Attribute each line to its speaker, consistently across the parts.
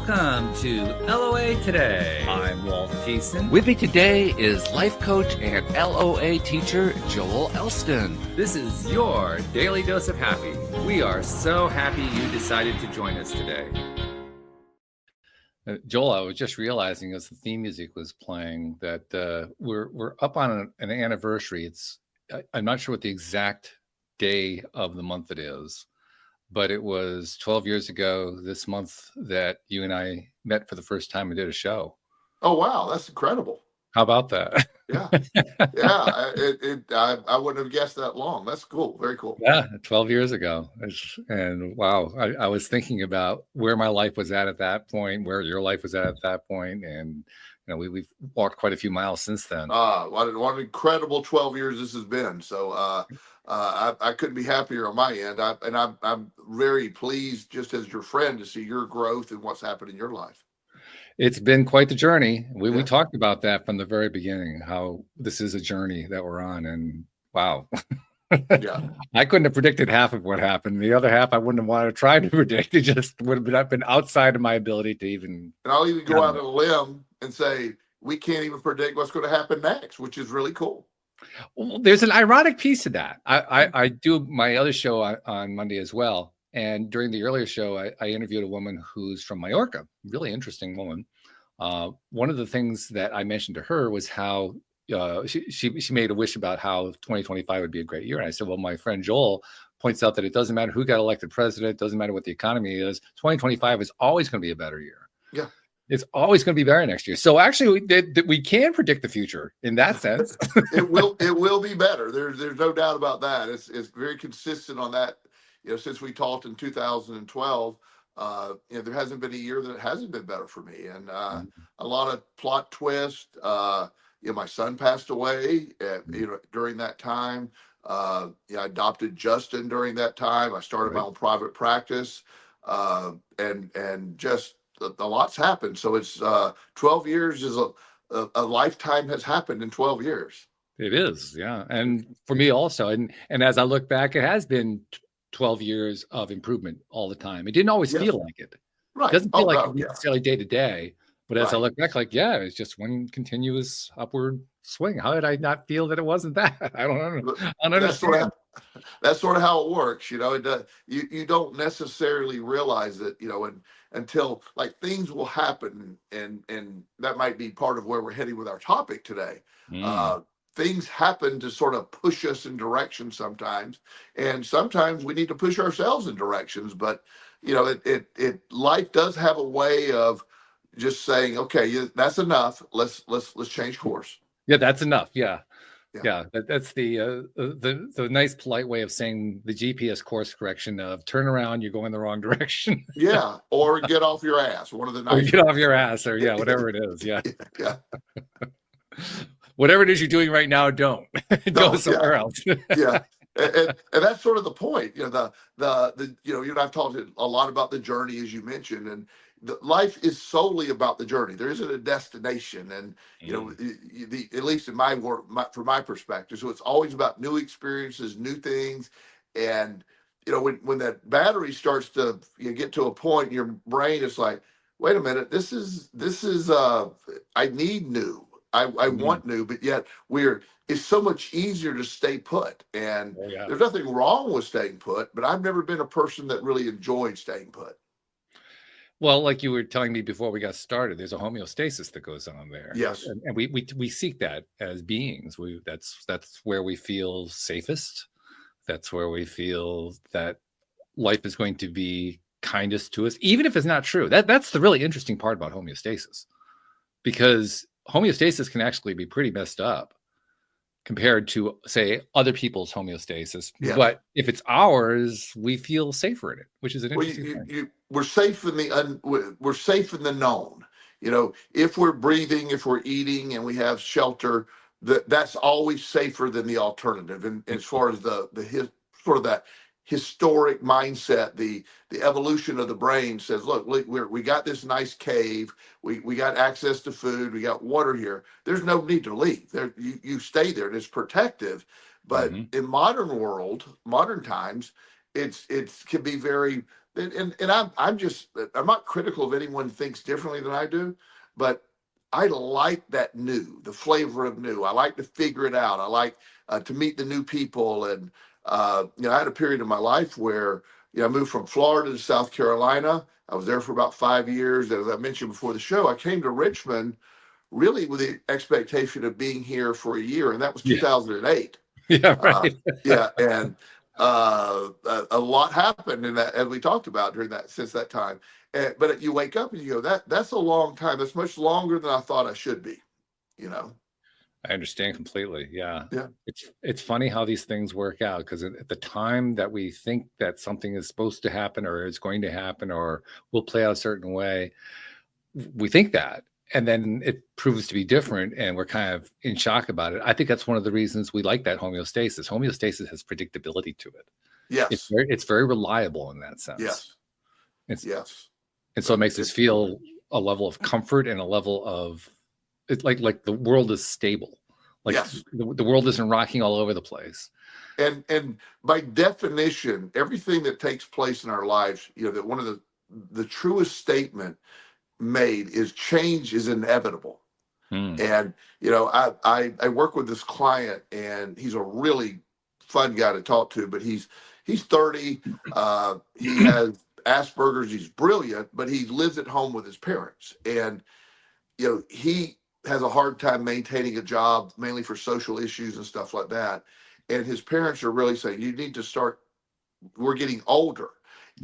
Speaker 1: Welcome to LOA Today. I'm Walt Jason.
Speaker 2: With me today is life coach and LOA teacher Joel Elston.
Speaker 1: This is your daily dose of happy. We are so happy you decided to join us today.
Speaker 2: Joel, I was just realizing as the theme music was playing that we're up on an anniversary. I'm not sure what the exact day of the month it is, but it was 12 years ago this month that you and I met for the first time and did a show.
Speaker 3: Oh, wow. That's incredible.
Speaker 2: How about that?
Speaker 3: Yeah. Yeah. I wouldn't have guessed that long. That's cool. Very cool.
Speaker 2: Yeah, 12 years ago. And wow, I was thinking about where my life was at that point, where your life was at that point, and we've walked quite a few miles since then.
Speaker 3: What an incredible 12 years this has been. So I couldn't be happier on my end. I'm very pleased, just as your friend, to see your growth and what's happened in your life.
Speaker 2: It's been quite the journey. We talked about that from the very beginning, how this is a journey that we're on, and wow.
Speaker 3: Yeah.
Speaker 2: I couldn't have predicted half of what happened. The other half I wouldn't have wanted to try to predict. It just would have been outside of my ability to even.
Speaker 3: And I'll even go out on a limb and say we can't even predict what's going to happen next, which is really cool.
Speaker 2: Well, there's an ironic piece to that. I do my other show on Monday as well. And during the earlier show, I interviewed a woman who's from Mallorca, really interesting woman. One of the things that I mentioned to her was how she made a wish about how 2025 would be a great year. And I said, well, my friend Joel points out that it doesn't matter who got elected president. It doesn't matter what the economy is. 2025 is always going to be a better year.
Speaker 3: Yeah.
Speaker 2: It's always going to be better next year. So actually, we can predict the future in that sense.
Speaker 3: It will be better. There's no doubt about that. It's very consistent on that. Since we talked in 2012, there hasn't been a year that it hasn't been better for me. And a lot of plot twist. My son passed away during that time. I adopted Justin during that time. I started my own private practice, and just a lot's happened. So it's 12 years is a lifetime has happened in 12 years.
Speaker 2: It is, yeah. And for me also, and as I look back, it has been 12 years of improvement all the time. It didn't always feel like it.
Speaker 3: Right.
Speaker 2: It doesn't feel like necessarily day to day. But as I look back, it's just one continuous upward swing. How did I not feel that it wasn't that? I don't understand.
Speaker 3: That's sort of how it works. You don't necessarily realize that, until like things will happen, and that might be part of where we're heading with our topic today. Things happen to sort of push us in directions sometimes, and sometimes we need to push ourselves in directions. But life does have a way of just saying, okay, that's enough. Let's change course.
Speaker 2: Yeah, that's enough. Yeah. That's the nice polite way of saying the GPS course correction of turn around, you're going the wrong direction.
Speaker 3: Yeah, or get off your ass. One of the nice.
Speaker 2: Or get off your ass, or whatever it is. Yeah.
Speaker 3: Yeah.
Speaker 2: Whatever it is you're doing right now, don't go somewhere else.
Speaker 3: Yeah. And that's sort of the point. You and I've talked a lot about the journey, as you mentioned, and life is solely about the journey. There isn't a destination, and at least in my work, from my perspective, so it's always about new experiences, new things, and when that battery starts to get to a point in your brain, it's like, wait a minute, this is I need new. I want new, but yet it's so much easier to stay put. And there's nothing wrong with staying put, but I've never been a person that really enjoyed staying put.
Speaker 2: Well, like you were telling me before we got started, there's a homeostasis that goes on there.
Speaker 3: Yes.
Speaker 2: And we seek that as beings. That's where we feel safest. That's where we feel that life is going to be kindest to us, even if it's not true. That's the really interesting part about homeostasis, because homeostasis can actually be pretty messed up compared to, say, other people's homeostasis.
Speaker 3: Yes.
Speaker 2: But if it's ours, we feel safer in it, which is an interesting thing.
Speaker 3: We're safe in we're safe in the known. If we're breathing, if we're eating, and we have shelter, that's always safer than the alternative. And as far as the sort of that historic mindset, the evolution of the brain says, look, we got this nice cave, we got access to food, we got water here. There's no need to leave. You stay there, and it's protective. But in modern times, it can be very and I'm not critical of anyone thinks differently than I do, but I like that new, the flavor of new. I like to figure it out. I like to meet the new people. And I had a period in my life where I moved from Florida to South Carolina. I was there for about 5 years. As I mentioned before the show, I came to Richmond really with the expectation of being here for a year, and that was
Speaker 2: Yeah.
Speaker 3: 2008.
Speaker 2: Yeah,
Speaker 3: Uh,
Speaker 2: right.
Speaker 3: yeah, and a lot happened in that, as we talked about during that since that time. But you wake up and you go, that's a long time. That's much longer than I thought I should be. You know.
Speaker 2: I understand completely. Yeah.
Speaker 3: Yeah.
Speaker 2: It's funny how these things work out, because at the time that we think that something is supposed to happen or is going to happen or will play out a certain way, we think that, and then it proves to be different and we're kind of in shock about it. I think that's one of the reasons we like that homeostasis. Homeostasis has predictability to it.
Speaker 3: Yes.
Speaker 2: It's very reliable in that sense.
Speaker 3: Yes.
Speaker 2: It's
Speaker 3: Yes.
Speaker 2: And so it makes us
Speaker 3: It's
Speaker 2: feel a level of comfort and a level of, it's like the world is stable. Like
Speaker 3: yes.
Speaker 2: the world isn't rocking all over the place.
Speaker 3: And by definition, everything that takes place in our lives, that one of the truest statement made is change is inevitable. And I work with this client, and he's a really fun guy to talk to. But he's 30. He has Asperger's. He's brilliant, but he lives at home with his parents, and he has a hard time maintaining a job, mainly for social issues and stuff like that. And his parents are really saying, "You need to start. We're getting older."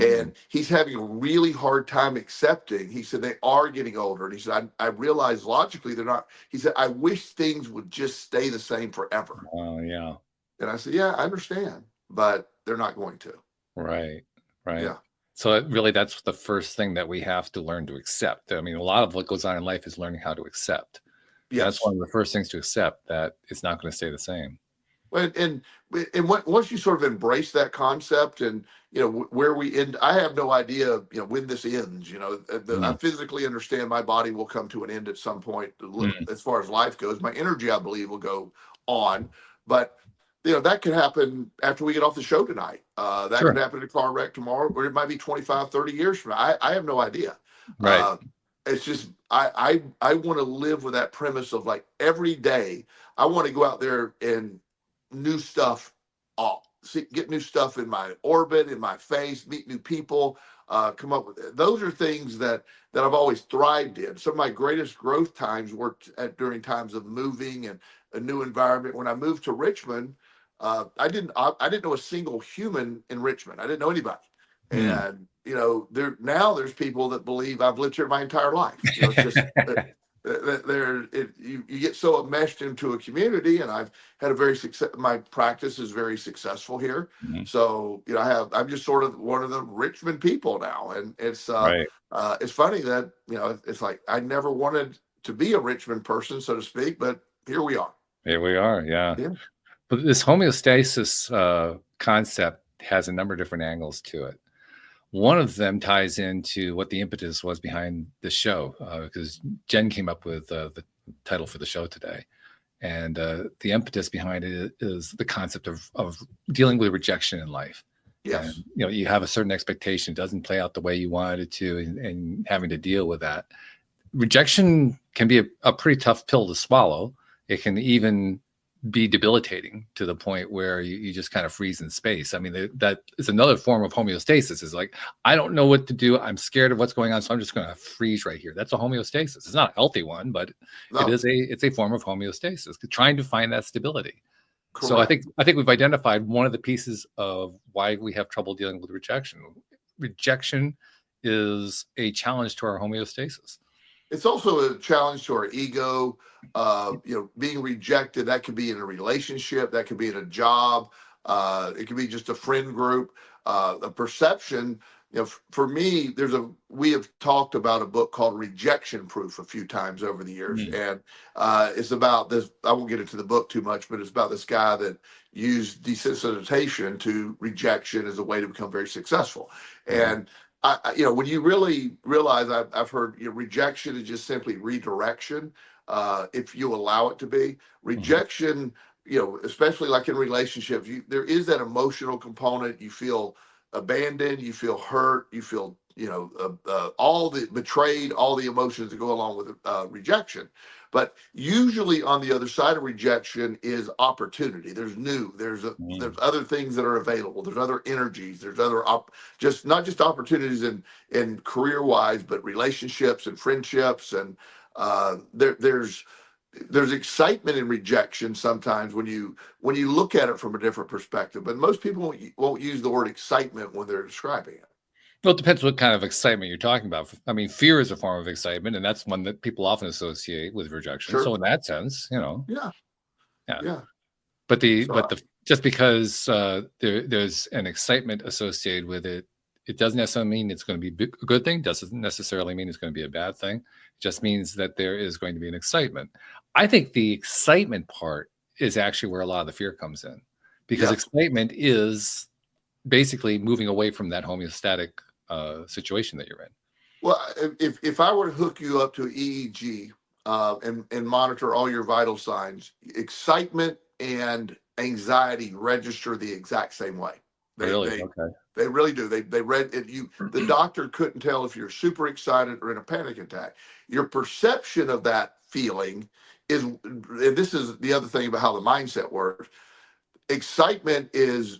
Speaker 3: And he's having a really hard time accepting. He said they are getting older. And he said, I realize logically they're not. He said, I wish things would just stay the same forever.
Speaker 2: Oh, yeah.
Speaker 3: And I said, yeah, I understand, but they're not going to.
Speaker 2: Right.
Speaker 3: Yeah.
Speaker 2: So that's the first thing that we have to learn to accept. I mean, a lot of what goes on in life is learning how to accept.
Speaker 3: Yes.
Speaker 2: That's one of the first things to accept, that it's not going to stay the same.
Speaker 3: And once you sort of embrace that concept, and where we end, I have no idea when this ends. I physically understand my body will come to an end at some point. As far as life goes, my energy, I believe, will go on, but that could happen after we get off the show tonight. That
Speaker 2: Sure.
Speaker 3: could happen in a car wreck tomorrow, or it might be 25, 30 years from now. I have no idea.
Speaker 2: Right.
Speaker 3: It's just I want to live with that premise of, like, every day I want to go out there and new stuff, get new stuff in my orbit, in my face, meet new people, come up with it. Those are things that I've always thrived in. Some of my greatest growth times were during times of moving and a new environment. When I moved to Richmond, I didn't know a single human in Richmond. I didn't know anybody. And there's people that believe I've lived here my entire life. It's just you get so enmeshed into a community, and I've had my practice is very successful here. So I'm just sort of one of the Richmond people now, and it's
Speaker 2: Right.
Speaker 3: It's funny that it's like I never wanted to be a Richmond person, so to speak, but here we are.
Speaker 2: Here we are. Yeah. But this homeostasis concept has a number of different angles to it. One of them ties into what the impetus was behind the show, because Jen came up with the title for the show today. And the impetus behind it is the concept of dealing with rejection in life.
Speaker 3: Yes.
Speaker 2: And, you have a certain expectation, it doesn't play out the way you wanted it to, and having to deal with that. Rejection can be a pretty tough pill to swallow. It can even be debilitating to the point where you just kind of freeze in space. I mean, that is another form of homeostasis. Is like, I don't know what to do. I'm scared of what's going on, so I'm just going to freeze right here. That's a homeostasis. It's not a healthy one, but it's a form of homeostasis, trying to find that stability. Correct. So I think we've identified one of the pieces of why we have trouble dealing with rejection. Rejection is a challenge to our homeostasis.
Speaker 3: It's also a challenge to our ego. Being rejected, that could be in a relationship, that could be in a job, it could be just a friend group, a perception. For me, we have talked about a book called Rejection Proof a few times over the years. And it's about this. I won't get into the book too much, but it's about this guy that used desensitization to rejection as a way to become very successful. And when you really realize, I've heard rejection is just simply redirection. If you allow it to be rejection, especially like in relationships, there is that emotional component. You feel abandoned, you feel hurt, you feel, all the betrayed, all the emotions that go along with rejection. But usually on the other side of rejection is opportunity. There's new, there's other things that are available. There's other energies. There's other just not just opportunities in career wise, but relationships and friendships. And there's excitement in rejection sometimes when you look at it from a different perspective. But most people won't use the word excitement when they're describing it.
Speaker 2: Well, it depends what kind of excitement you're talking about. I mean, fear is a form of excitement, and that's one that people often associate with rejection.
Speaker 3: Sure.
Speaker 2: So in that sense,
Speaker 3: Yeah.
Speaker 2: But just because there's an excitement associated with it, it doesn't necessarily mean it's going to be a good thing. Doesn't necessarily mean it's going to be a bad thing. It just means that there is going to be an excitement. I think the excitement part is actually where a lot of the fear comes in, because excitement is basically moving away from that homeostatic situation that you're in.
Speaker 3: Well, if I were to hook you up to EEG and monitor all your vital signs, excitement and anxiety register the exact same way.
Speaker 2: Okay.
Speaker 3: They really do. They read it. The doctor couldn't tell if you're super excited or in a panic attack. Your perception of that feeling is, and this is the other thing about how the mindset works. Excitement is,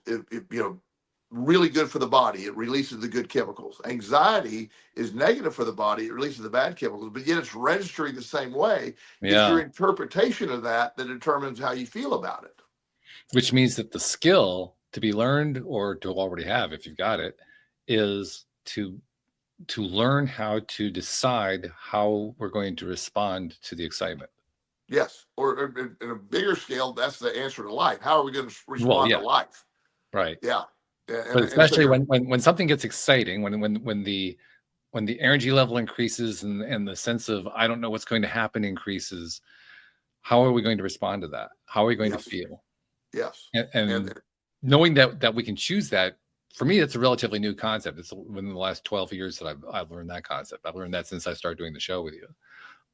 Speaker 3: really good for the body. It releases the good chemicals. Anxiety is negative for the body. It releases the bad chemicals, but yet it's registering the same way. It's your interpretation of that determines how you feel about it.
Speaker 2: Which means that the skill to be learned, or to already have, if you've got it, is to learn how to decide how we're going to respond to the excitement.
Speaker 3: Yes. Or in a bigger scale, that's the answer to life. How are we going to respond to life?
Speaker 2: Right.
Speaker 3: Yeah.
Speaker 2: But especially when something gets exciting, when the energy level increases and the sense of I don't know what's going to happen increases, how are we going to respond to that? How are we going to feel?
Speaker 3: Yes.
Speaker 2: And knowing that we can choose that, for me, it's a relatively new concept. It's within the last 12 years that I've learned that concept. I've learned that since I started doing the show with you.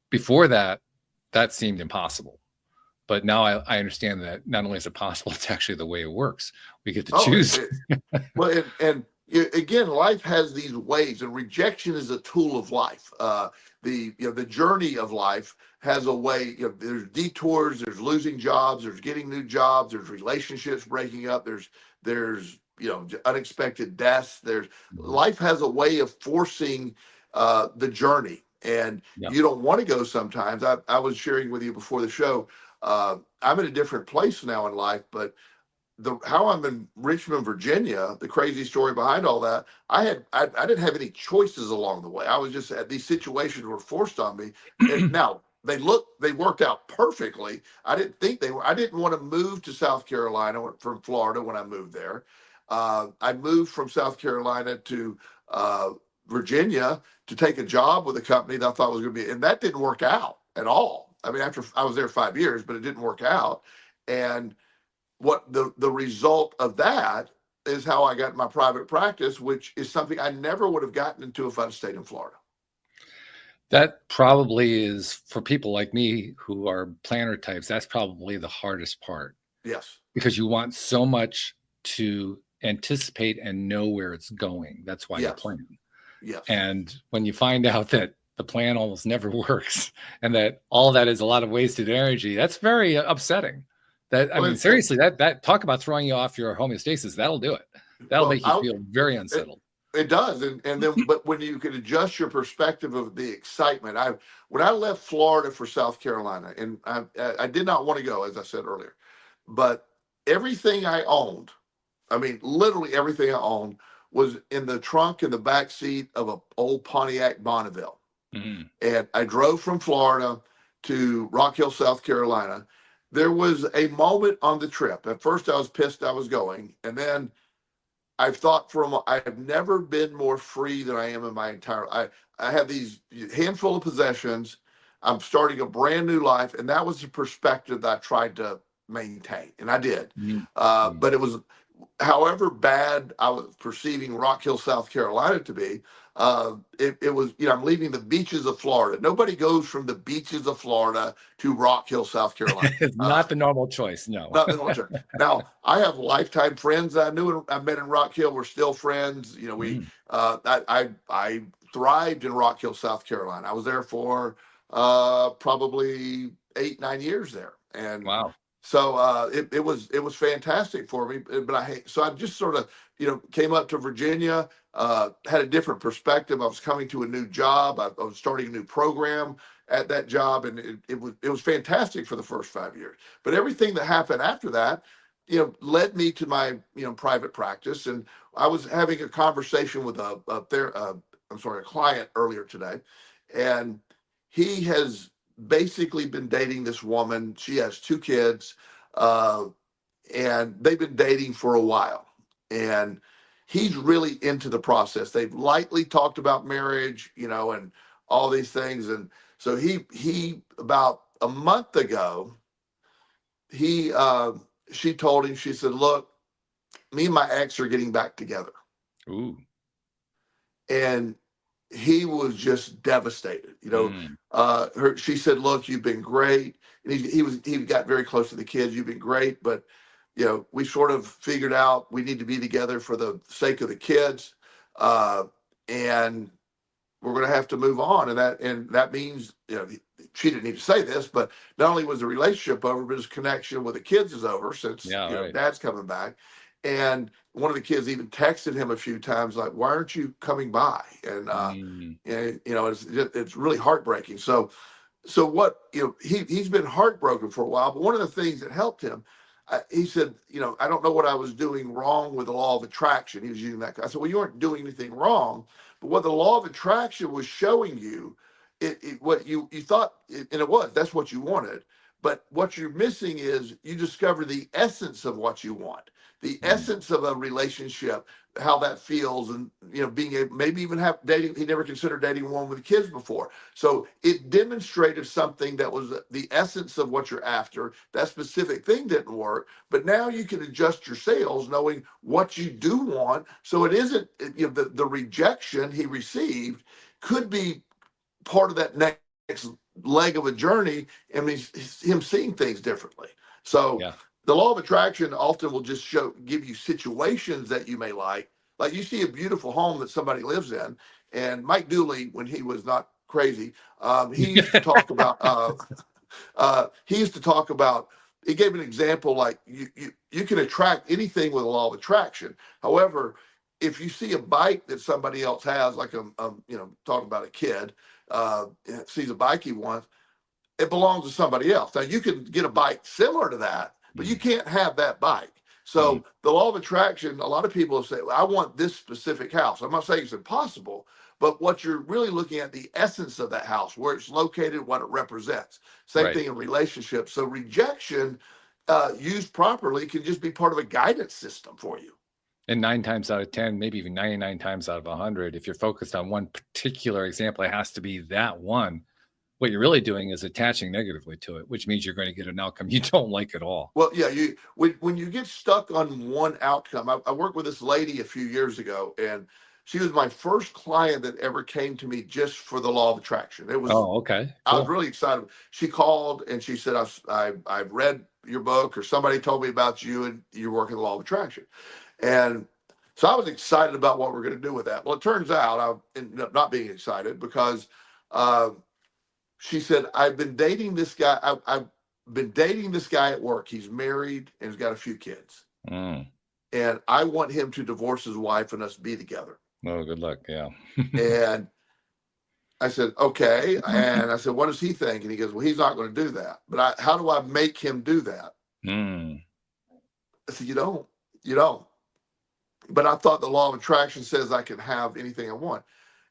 Speaker 2: Before that seemed impossible. But now I understand that not only is it possible, it's actually the way it works. We get to choose.
Speaker 3: Well, and again, life has these ways, and rejection is a tool of life. The journey of life has a way. There's detours, there's losing jobs, there's getting new jobs, there's relationships breaking up, there's unexpected deaths. Life has a way of forcing the journey, and you don't want to go sometimes. I was sharing with you before the show. I'm in a different place now in life, but how I'm in Richmond, Virginia, the crazy story behind all that, I didn't have any choices along the way. I was just these situations were forced on me. And now they worked out perfectly. I didn't think they were. I didn't want to move to South Carolina from Florida when I moved there. I moved from South Carolina to Virginia to take a job with a company that I thought was going to be, and that didn't work out at all. I mean, after I was there 5 years, but it didn't work out. And what the result of that is how I got my private practice, which is something I never would have gotten into if I'd stayed in Florida.
Speaker 2: That probably is, for people like me who are planner types, that's probably the hardest part.
Speaker 3: Yes.
Speaker 2: Because you want so much to anticipate and know where it's going. That's why you plan.
Speaker 3: Yes.
Speaker 2: And when you find out that the plan almost never works and that all of that is a lot of wasted energy, that's very upsetting. Seriously, that talk about throwing you off your homeostasis, that'll do it. That'll make you feel very unsettled.
Speaker 3: It does. And then, but when you can adjust your perspective of the excitement, when I left Florida for South Carolina, and I did not want to go, as I said earlier, but everything I owned, literally everything I owned, was in the trunk in the back seat of an old Pontiac Bonneville. Mm-hmm. And I drove from Florida to Rock Hill, South Carolina. There was a moment on the trip. At first I was pissed I was going. And then I've thought I've never been more free than I am in my entire life. I have these handful of possessions. I'm starting a brand new life. And that was the perspective that I tried to maintain. And I did. Mm-hmm. But it was however bad I was perceiving Rock Hill, South Carolina to be, it was, I'm leaving the beaches of Florida. Nobody goes from the beaches of Florida to Rock Hill, South Carolina.
Speaker 2: It's not the normal choice. No.
Speaker 3: Not the normal choice. Now, I have lifetime friends I knew, I met in Rock Hill. We're still friends. I thrived in Rock Hill, South Carolina. I was there for probably 8, 9 years there. And
Speaker 2: Wow.
Speaker 3: so it was fantastic for me. But I just sort of, came up to Virginia, had a different perspective. I was coming to a new job. I was starting a new program at that job, and it was fantastic for the first 5 years. But everything that happened after that, led me to my private practice. And I was having a conversation with a client earlier today, and he has basically been dating this woman. She has 2 kids, and they've been dating for a while. And he's really into the process. They've lightly talked about marriage, and all these things. And so he about a month ago, she told him, she said, "Look, me and my ex are getting back together."
Speaker 2: Ooh.
Speaker 3: And he was just devastated. She said, "Look, you've been great." And he got very close to the kids. "You've been great, but we sort of figured out we need to be together for the sake of the kids, and we're going to have to move on." And that means, she didn't need to say this, but not only was the relationship over, but his connection with the kids is over, since
Speaker 2: right.
Speaker 3: Dad's coming back. And one of the kids even texted him a few times, like, "Why aren't you coming by?" And it's really heartbreaking. So what, he's been heartbroken for a while. But one of the things that helped him, he said, "I don't know what I was doing wrong with the law of attraction." He was using that. I said, "Well, you weren't doing anything wrong, but what the law of attraction was showing you, what you thought, and that's what you wanted. But what you're missing is, you discover the essence of what you want, the essence of a relationship, how that feels, and being able, maybe even have dating. He never considered dating a woman with kids before, so it demonstrated something that was the essence of what you're after. That specific thing didn't work, but now you can adjust your sails, knowing what you do want. So it isn't, the rejection he received could be part of that next leg of a journey, and him seeing things differently. So the law of attraction often will just give you situations that you may like you see a beautiful home that somebody lives in. And Mike Dooley, when he was not crazy, he used to talk about he gave an example, like, you can attract anything with a law of attraction. However, if you see a bike that somebody else has, like talking about a kid, sees a bike he wants, it belongs to somebody else. Now, you can get a bike similar to that, but you can't have that bike. So the law of attraction, a lot of people say, "Well, I want this specific house." I'm not saying it's impossible, but what you're really looking at, the essence of that house, where it's located, what it represents. Same thing in relationships. So rejection, used properly, can just be part of a guidance system for you.
Speaker 2: And 9 times out of 10, maybe even 99 times out of 100, if you're focused on one particular example, it has to be that one. What you're really doing is attaching negatively to it, which means you're going to get an outcome you don't like at all.
Speaker 3: Well, yeah, when you get stuck on one outcome, I worked with this lady a few years ago, and she was my first client that ever came to me just for the law of attraction. It was,
Speaker 2: okay. Cool.
Speaker 3: I was really excited. She called and she said, "I've read your book, or somebody told me about you, and you're working the law of attraction." And so I was excited about what we're going to do with that. Well, it turns out I ended up not being excited, because she said, "I've been dating this guy. I've been dating this guy at work. He's married and he's got a few kids. And I want him to divorce his wife and us be together."
Speaker 2: Oh, good luck. Yeah.
Speaker 3: And I said, "Okay." And I said, "What does he think?" And he goes, "Well, he's not going to do that. But how do I make him do that?" I said, You don't. But I thought the law of attraction says I can have anything I want.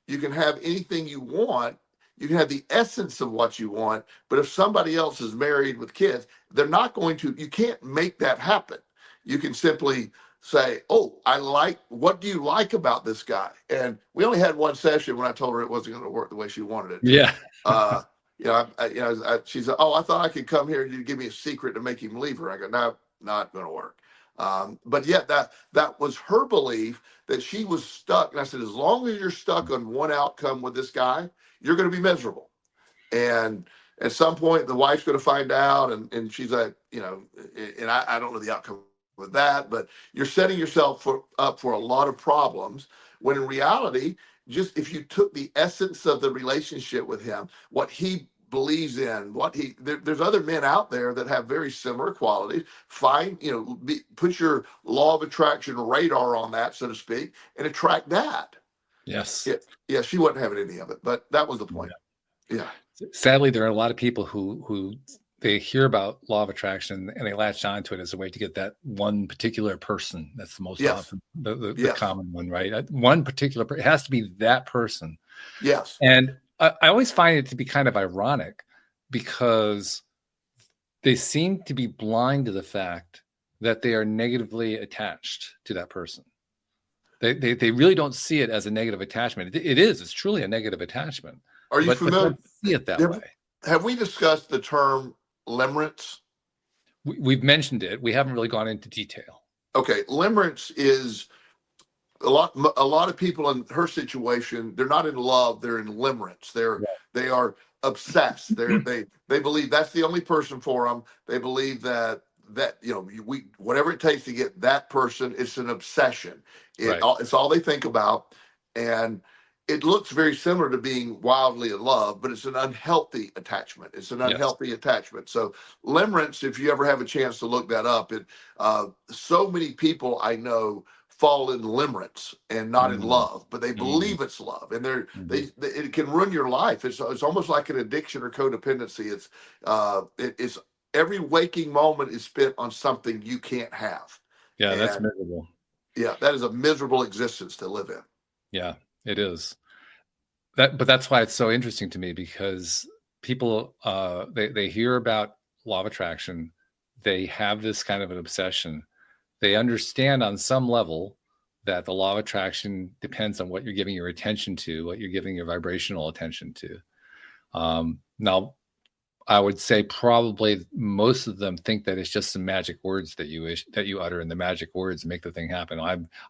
Speaker 3: You can have anything you want. You can have the essence of what you want. But if somebody else is married with kids, they're not going to, you can't make that happen. You can simply say, "Oh, what do you like about this guy?" And we only had one session when I told her it wasn't going to work the way she wanted it to.
Speaker 2: Yeah.
Speaker 3: She said, "Oh, I thought I could come here and you give me a secret to make him leave her." I go, "No, not going to work." But yet that was her belief, that she was stuck. And I said, as long as you're stuck on one outcome with this guy, you're going to be miserable. And at some point, the wife's going to find out, and she's like, and I don't know the outcome with that, but you're setting yourself up for a lot of problems, when in reality, just if you took the essence of the relationship with him, what he believes in, there's other men out there that have very similar qualities. Put your law of attraction radar on that, so to speak, and attract that.
Speaker 2: Yes.
Speaker 3: Yeah, she wasn't having any of it, but that was the point. Yeah.
Speaker 2: Sadly, there are a lot of people who they hear about law of attraction and they latch onto it as a way to get that one particular person. That's the most often the common one, right? One particular it has to be that person.
Speaker 3: Yes.
Speaker 2: And I always find it to be kind of ironic, because they seem to be blind to the fact that they are negatively attached to that person. They really don't see it as a negative attachment. It's truly a negative attachment.
Speaker 3: Are you familiar?
Speaker 2: But don't see it that way.
Speaker 3: Have we discussed the term limerence?
Speaker 2: We've mentioned it. We haven't really gone into detail. Okay.
Speaker 3: Limerence is a lot of people in her situation, they're not in love, they're in limerence. They are obsessed. They believe that's the only person for them. They believe that whatever it takes to get that person, it's an obsession. It's all they think about. And it looks very similar to being wildly in love, but it's an unhealthy attachment. It's an unhealthy attachment. So limerence, if you ever have a chance to look that up, so many people I know fall in limerence and not in love, but they believe it's love, and it can ruin your life. It's almost like an addiction or codependency. It's every waking moment is spent on something you can't have.
Speaker 2: Yeah, that's miserable.
Speaker 3: Yeah, that is a miserable existence to live in.
Speaker 2: Yeah, it is. But that's why it's so interesting to me, because people they hear about law of attraction, they have this kind of an obsession. They understand on some level that the law of attraction depends on what you're giving your attention to, what you're giving your vibrational attention to. Now, I would say probably most of them think that it's just some magic words that you utter, and the magic words make the thing happen.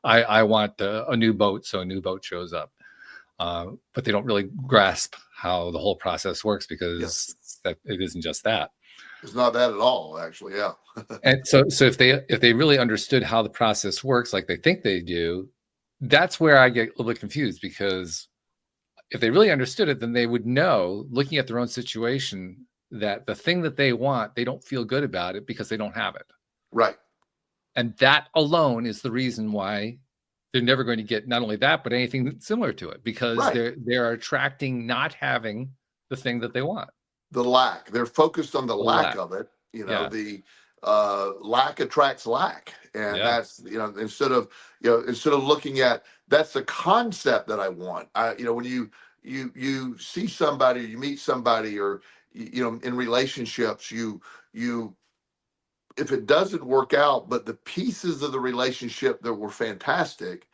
Speaker 2: I want a new boat, so a new boat shows up. But they don't really grasp how the whole process works, because that it isn't just that.
Speaker 3: It's not that at all, actually. Yeah.
Speaker 2: And so if they really understood how the process works, like they think they do, that's where I get a little bit confused, because if they really understood it, then they would know, looking at their own situation, that the thing that they want, they don't feel good about it because they don't have it.
Speaker 3: Right.
Speaker 2: And that alone is the reason why they're never going to get not only that, but anything similar to it, because they're attracting not having the thing that they want.
Speaker 3: The lack. They're focused on the lack of it. The lack attracts lack, and that's instead of looking at, that's the concept that I want. When you see somebody, or you meet somebody, or in relationships, you if it doesn't work out, but the pieces of the relationship that were fantastic,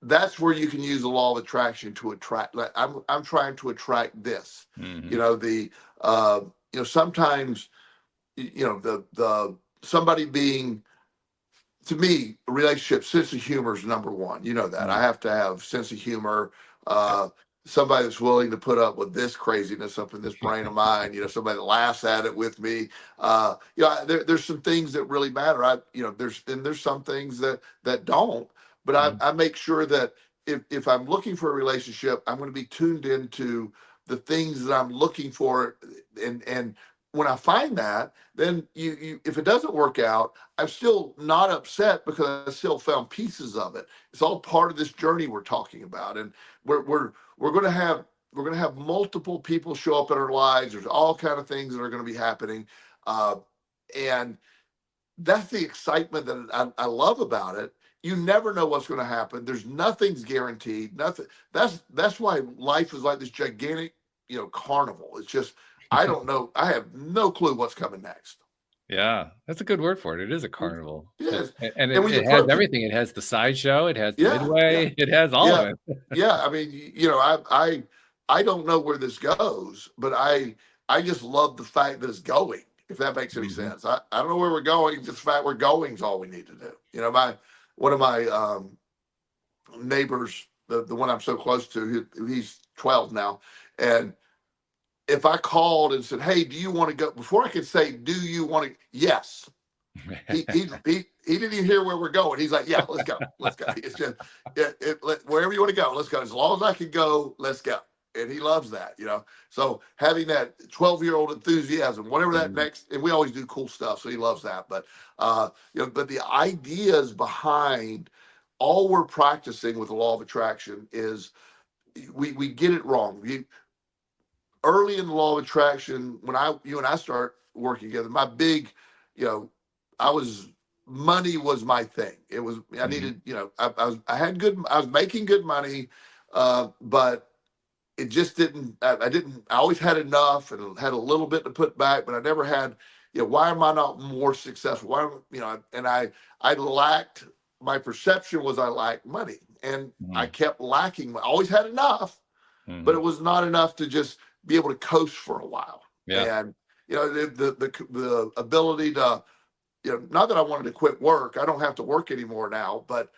Speaker 3: that's where you can use the law of attraction to attract. Like, I'm trying to attract this. Sometimes the somebody being, to me, a relationship, sense of humor is number one. That I have to have sense of humor. Somebody that's willing to put up with this craziness up in this brain of mine. Somebody that laughs at it with me. There's some things that really matter. There's some things that don't. But I make sure that if I'm looking for a relationship, I'm going to be tuned into the things that I'm looking for, and when I find that, then if it doesn't work out, I'm still not upset, because I still found pieces of it. It's all part of this journey we're talking about, and we're going to have multiple people show up in our lives. There's all kind of things that are going to be happening, and that's the excitement that I love about it. You never know what's going to happen. Nothing's guaranteed. Nothing. That's why life is like this gigantic, carnival. It's just, I don't know. I have no clue what's coming next.
Speaker 2: Yeah, that's a good word for it. It is a carnival.
Speaker 3: Yes.
Speaker 2: And it has everything. It has the sideshow. It has the midway. It has all of it.
Speaker 3: I mean, I don't know where this goes, but I just love the fact that it's going. if that makes any
Speaker 2: Mhm.
Speaker 3: sense. I don't know where we're going. Just the fact we're going is all we need to do. You know, one of my neighbors, the one I'm so close to, he's 12 now, and if I called and said, "Hey, do you want to go?" Before I could say, "Do you want to?" Yes. He didn't even hear where we're going. He's like, "Yeah, let's go, let's go." It's just wherever you want to go, let's go. As long as I can go, let's go. And he loves that, you know. So having that 12-year-old enthusiasm, whatever that
Speaker 2: Mhm.
Speaker 3: next, and we always do cool stuff, so he loves that. But you know, but the ideas behind all we're practicing with the law of attraction is we get it wrong. Early in the law of attraction, when you and I start working together, my big, you know, I was money was my thing. It was I
Speaker 2: Mhm.
Speaker 3: needed, you know, I was making good money, but it just didn't. I didn't. I always had enough and had a little bit to put back, but I never had. You know, why am I not more successful? You know, and I lacked. My perception was I lacked money, and I
Speaker 2: Mhm.
Speaker 3: kept lacking. I always had enough, but
Speaker 2: Mhm.
Speaker 3: it was not enough to just be able to coast for a while.
Speaker 2: Yeah.
Speaker 3: And you know, the ability to, you know, not that I wanted to quit work. I don't have to work anymore now, but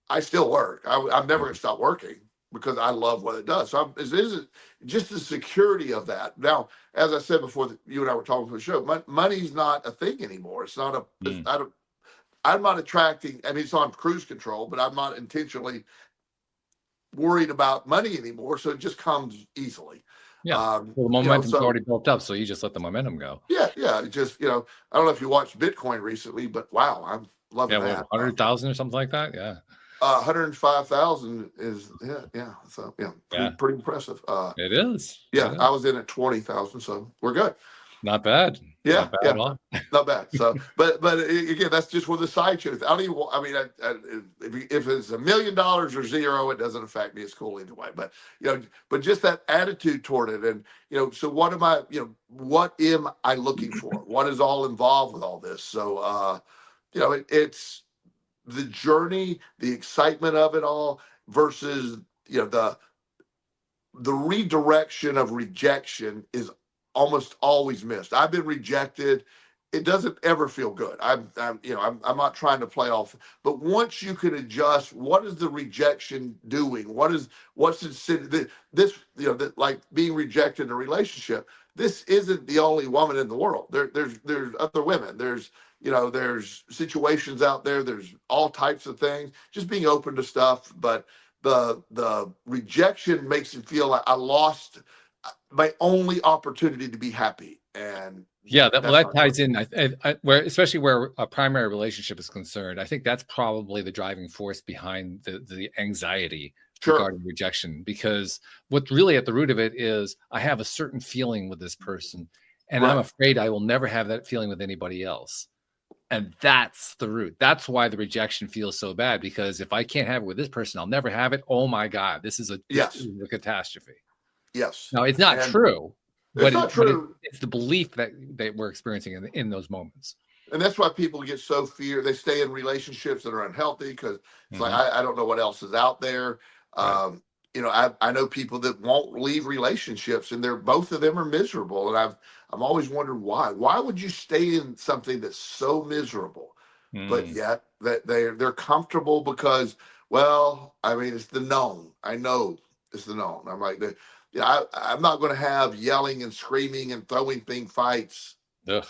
Speaker 3: I still work. I'm never going to
Speaker 2: Mhm.
Speaker 3: stop working because I love what it does. So is just the security of that. Now, as I said before, you and I were talking before the show, money's not a thing anymore. It's not a. It's,
Speaker 2: Mhm.
Speaker 3: I'm not attracting. I mean, it's on cruise control, but I'm not intentionally worried about money anymore. So it just comes easily.
Speaker 2: Yeah. Well, the
Speaker 3: You know,
Speaker 2: momentum's
Speaker 3: so
Speaker 2: already built up, so you just let the momentum go.
Speaker 3: yeah, just you know, I don't know if you watched Bitcoin recently, but wow, I'm
Speaker 2: Yeah,
Speaker 3: loving
Speaker 2: what,
Speaker 3: that.
Speaker 2: 100,000 or something like that? Yeah.
Speaker 3: 105,000 is yeah. So yeah,
Speaker 2: Yeah.
Speaker 3: pretty impressive.
Speaker 2: It is. It
Speaker 3: Yeah,
Speaker 2: is.
Speaker 3: I was in at 20,000, so we're good.
Speaker 2: Not bad.
Speaker 3: Yeah,
Speaker 2: Not bad at
Speaker 3: yeah,
Speaker 2: all.
Speaker 3: not bad. So, but again, that's just where the side shows. I don't even. I mean, if it's $1,000,000 or zero, it doesn't affect me. It's cool either way. But you know, but just that attitude toward it, and you know, so what am I? You know, what am I looking for? What is all involved with all this? So, you know, it's the journey, the excitement of it all versus you know the redirection of rejection is almost always missed. I've been rejected. It doesn't ever feel good. You know, I'm not trying to play off, but once you can adjust, what is the rejection doing? What's it? This, you know, like being rejected in a relationship. This isn't the only woman in the world. There's other women. You know, there's situations out there. There's all types of things. Just being open to stuff, but the rejection makes it feel like I lost my only opportunity to be happy, and
Speaker 2: Yeah,
Speaker 3: that's
Speaker 2: that
Speaker 3: not good.
Speaker 2: ties in. Where especially where a primary relationship is concerned, I think that's probably the driving force behind the anxiety
Speaker 3: Sure.
Speaker 2: regarding rejection. Because what's really at the root of it is I have a certain feeling with this person, and I'm
Speaker 3: Right.
Speaker 2: afraid I will never have that feeling with anybody else. And that's the root. That's why the rejection feels so bad. Because if I can't have it with this person, I'll never have it. Oh my God, this
Speaker 3: Yes.
Speaker 2: is a catastrophe.
Speaker 3: Yes.
Speaker 2: No, it's not
Speaker 3: And
Speaker 2: true,
Speaker 3: it's not
Speaker 2: but
Speaker 3: true.
Speaker 2: it's the belief that we're experiencing in those moments.
Speaker 3: And that's why people get so fear. They stay in relationships that are unhealthy because it's like
Speaker 2: Hmm.
Speaker 3: I don't know what else is out there.
Speaker 2: Right.
Speaker 3: You know, I know people that won't leave relationships, and they're both of them are miserable. And I'm always wondered why. Why would you stay in something that's so miserable, but
Speaker 2: Mm.
Speaker 3: yet that they're comfortable because, well, I mean, it's the known. I know it's the known. I'm like, you know, I'm not going to have yelling and screaming and throwing thing fights.
Speaker 2: Ugh.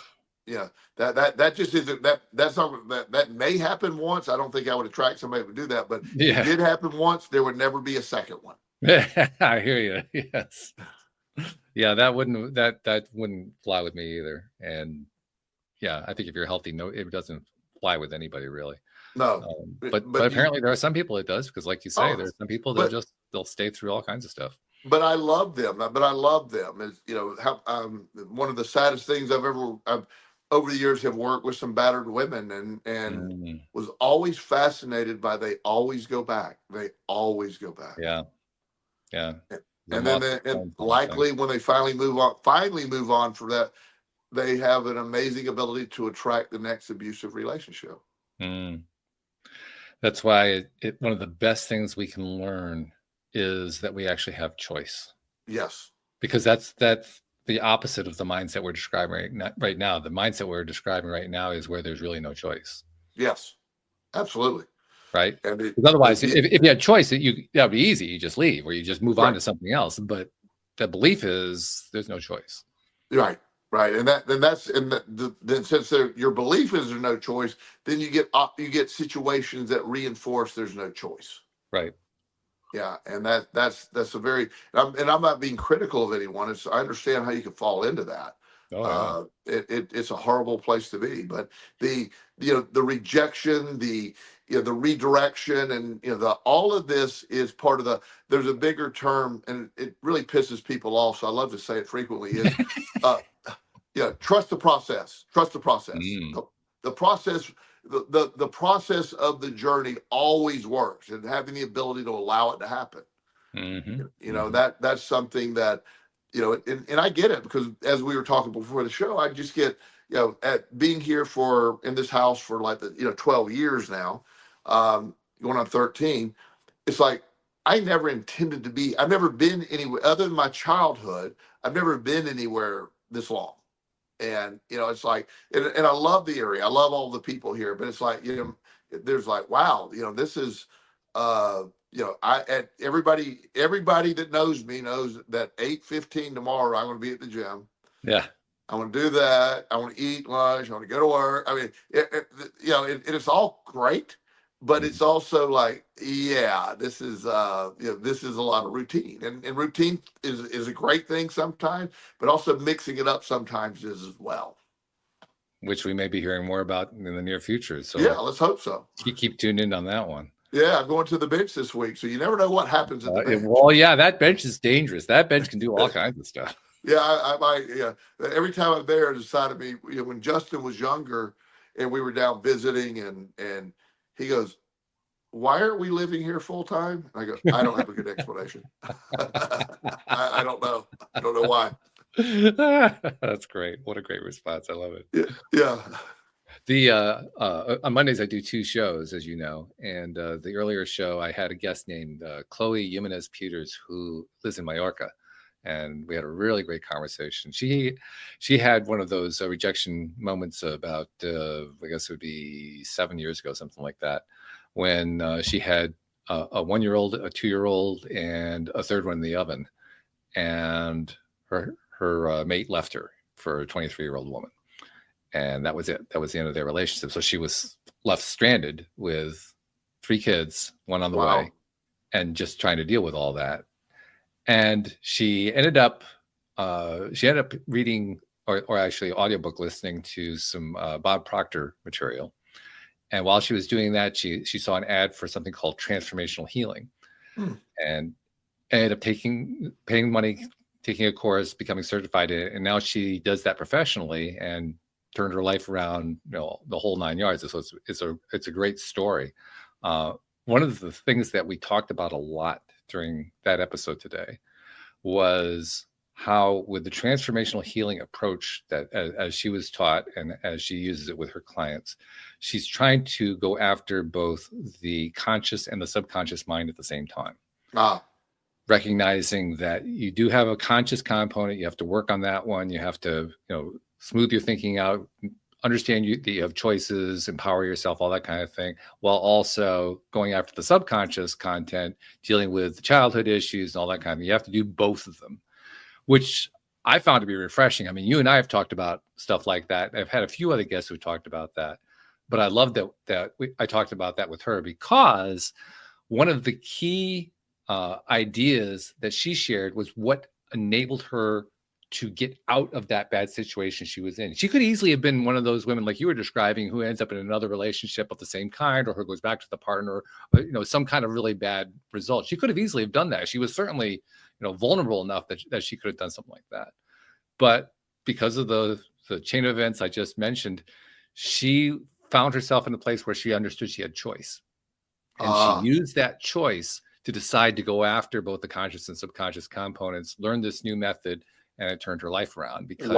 Speaker 3: Yeah, that just isn't that's not that may happen once. I don't think I would attract somebody who would do that, but if it
Speaker 2: Yeah.
Speaker 3: did happen once, there would never be a second one.
Speaker 2: I hear you. Yes. Yeah, that wouldn't fly with me either. And yeah, I think if you're healthy, no, it doesn't fly with anybody really.
Speaker 3: No,
Speaker 2: But
Speaker 3: but
Speaker 2: apparently there are some people it does because, like you say,
Speaker 3: oh,
Speaker 2: there are some people
Speaker 3: but
Speaker 2: they'll stay through all kinds of stuff.
Speaker 3: but I love them. But I love them. Is you know how one of the saddest things I've over the years have worked with some battered women and
Speaker 2: Mm.
Speaker 3: was always fascinated by they always go back. They always go back.
Speaker 2: Yeah. Yeah. The
Speaker 3: And then
Speaker 2: moth
Speaker 3: and
Speaker 2: returns kind of thing.
Speaker 3: likely when they finally move on from that, they have an amazing ability to attract the next abusive relationship.
Speaker 2: Mm. That's why one of the best things we can learn is that we actually have choice,
Speaker 3: Yes.
Speaker 2: because the opposite of the mindset we're describing right now. The mindset we're describing right now is where there's really no choice.
Speaker 3: Yes, absolutely.
Speaker 2: Right.
Speaker 3: And
Speaker 2: Because otherwise, if you had choice, that would be easy. You just leave, or you just move on to something else. But the belief is there's no choice.
Speaker 3: Right. Right. And then since your belief is there's no choice, then you get situations that reinforce there's no choice.
Speaker 2: Right.
Speaker 3: Yeah, and that's a very, and I'm not being critical of anyone. I understand how you can fall into that.
Speaker 2: Oh, yeah.
Speaker 3: It's a horrible place to be. But the the rejection, the the redirection, and all of this is part of the. There's a bigger term, and it really pisses people off. So I love to say it frequently. Is trust the process. Trust the process. The process. The process of the journey always works, and having the ability to allow it to happen. That's something that and I get it, because as we were talking before the show, I just get at being here in this house for like 12 years now, going on 13. It's like I never intended to be. I've never been anywhere other than my childhood. I've never been anywhere this long. And it's like, and I love the area. I love all the people here, but it's like, there's like, wow, this is, everybody that knows me knows that 8:15 tomorrow I'm going to be at the gym.
Speaker 2: Yeah,
Speaker 3: I want to do that. I want to eat lunch. I want to go to work. I mean, it's all great, but it's also like, yeah, this is this is a lot of routine, and routine is a great thing sometimes, but also mixing it up sometimes is as well.
Speaker 2: Which we may be hearing more about in the near future. So
Speaker 3: yeah, let's hope so.
Speaker 2: Keep tuned in on that one.
Speaker 3: Yeah, I'm going to the bench this week, so you never know what happens at the bench.
Speaker 2: Well, yeah, that bench is dangerous. That bench can do all kinds of stuff.
Speaker 3: Yeah, I might. Yeah, every time I'm there, it's side of me. When Justin was younger, and we were down visiting, and he goes, "Why aren't we living here full time?" I go, "I don't have a good explanation. I don't know. I don't know why."
Speaker 2: That's great. What a great response. I love it.
Speaker 3: Yeah.
Speaker 2: On Mondays I do 2 shows, as you know, and the earlier show I had a guest named Chloe Jimenez Peters, who lives in Mallorca, and we had a really great conversation. She had one of those rejection moments about I guess it would be 7 years ago, something like that, when she had a 1-year-old, a 2-year-old, and a third one in the oven, and her mate left her for a 23-year-old woman. And that was it. That was the end of their relationship. So she was left stranded with 3 kids, one on the way, and just trying to deal with all that. And she ended up reading, or actually audiobook listening to some Bob Proctor material. And while she was doing that, she saw an ad for something called transformational healing, and ended up paying money, taking a course, becoming certified in it. And now she does that professionally and turned her life around, the whole 9 yards. So it's a great story. One of the things that we talked about a lot during that episode today was how, with the transformational healing approach that as she was taught and as she uses it with her clients, she's trying to go after both the conscious and the subconscious mind at the same time. Recognizing that you do have a conscious component, you have to work on that one. You have to, smooth your thinking out, understand that you have choices, empower yourself, all that kind of thing, while also going after the subconscious content, dealing with childhood issues and all that kind of thing. You have to do both of them, which I found to be refreshing. I mean, you and I have talked about stuff like that. I've had a few other guests who talked about that, but I love that I talked about that with her, because one of the key ideas that she shared was what enabled her to get out of that bad situation she was in. She could easily have been one of those women like you were describing, who ends up in another relationship of the same kind, or who goes back to the partner, or, some kind of really bad result. She could have easily have done that. She was certainly, vulnerable enough that she could have done something like that. But because of the chain of events I just mentioned, she found herself in a place where she understood she had choice. And she used that choice to decide to go after both the conscious and subconscious components, learn this new method, and it turned her life around because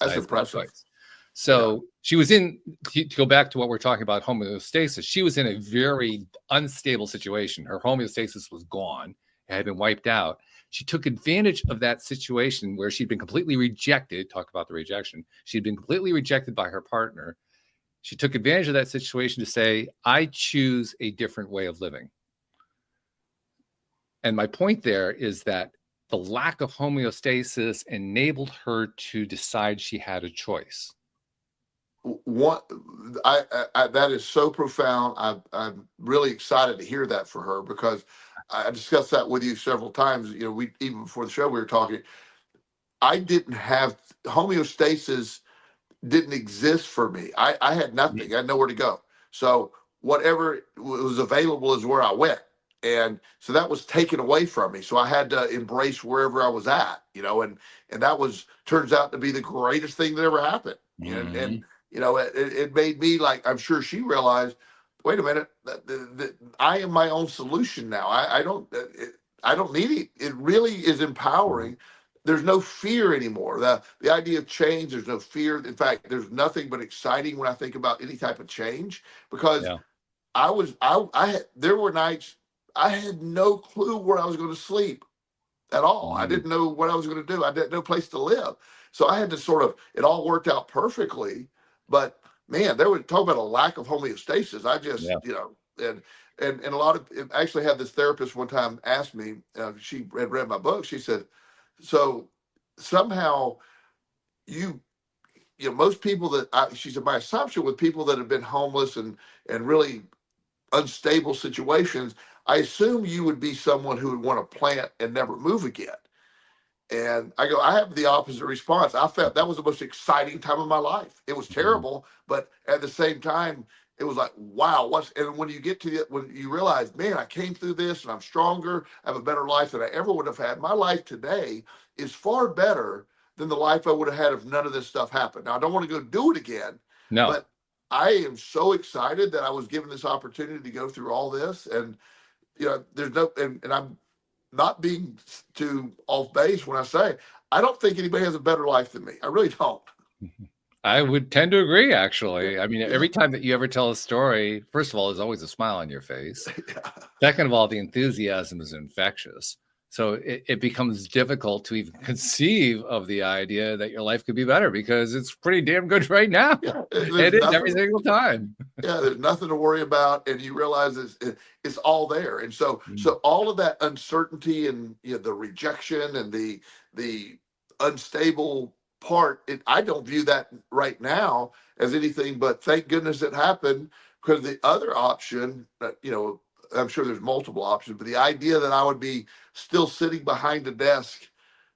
Speaker 3: that's impressive.
Speaker 2: So she was to go back to what we're talking about, homeostasis. She was in a very unstable situation. Her homeostasis was gone. It had been wiped out. She took advantage of that situation where she'd been completely rejected. Talk about the rejection. She'd been completely rejected by her partner. She took advantage of that situation to say, I choose a different way of living. And my point there is that the lack of homeostasis enabled her to decide she had a choice.
Speaker 3: What that is so profound. I'm really excited to hear that for her, because I discussed that with you several times. You know, we even before the show we were talking. I didn't have homeostasis, didn't exist for me. I had nothing. I had nowhere to go. So whatever was available is where I went. And so that was taken away from me. So I had to embrace wherever I was at, you know, and that was turns out to be the greatest thing that ever happened. And you know, it made me, like, I'm sure she realized, wait a minute, I am my own solution now. I don't need it. It really is empowering. There's no fear anymore. The idea of change, there's no fear. In fact, there's nothing but exciting when I think about any type of change, because there were nights I had no clue where I was going to sleep at all. I didn't know what I was going to do. I had no place to live. So I had to sort of, it all worked out perfectly. But man, there was talk about a lack of homeostasis. I just, you know, and a lot of, actually had this therapist one time ask me, she had read my book. She said, so somehow you know, most people she said, my assumption with people that have been homeless and really unstable situations, I assume you would be someone who would want to plant and never move again. And I go, I have the opposite response. I felt that was the most exciting time of my life. It was terrible, but at the same time, it was like, wow, and when you get to when you realize, man, I came through this and I'm stronger, I have a better life than I ever would have had. My life today is far better than the life I would have had if none of this stuff happened. Now, I don't want to go do it again, but I am so excited that I was given this opportunity to go through all this. And, you know, there's no, and I'm not being too off base when I say, I don't think anybody has a better life than me. I really don't.
Speaker 2: I would tend to agree, actually. I mean, every time that you ever tell a story, first of all, there's always a smile on your face. Second of all, the enthusiasm is infectious. So it becomes difficult to even conceive of the idea that your life could be better, because it's pretty damn good right now. It is every single time.
Speaker 3: There's nothing to worry about, and you realize it's all there. And so all of that uncertainty and, you know, the rejection and the unstable part, I don't view that right now as anything but thank goodness it happened, because the other option, you know, I'm sure there's multiple options, but the idea that I would be still sitting behind a desk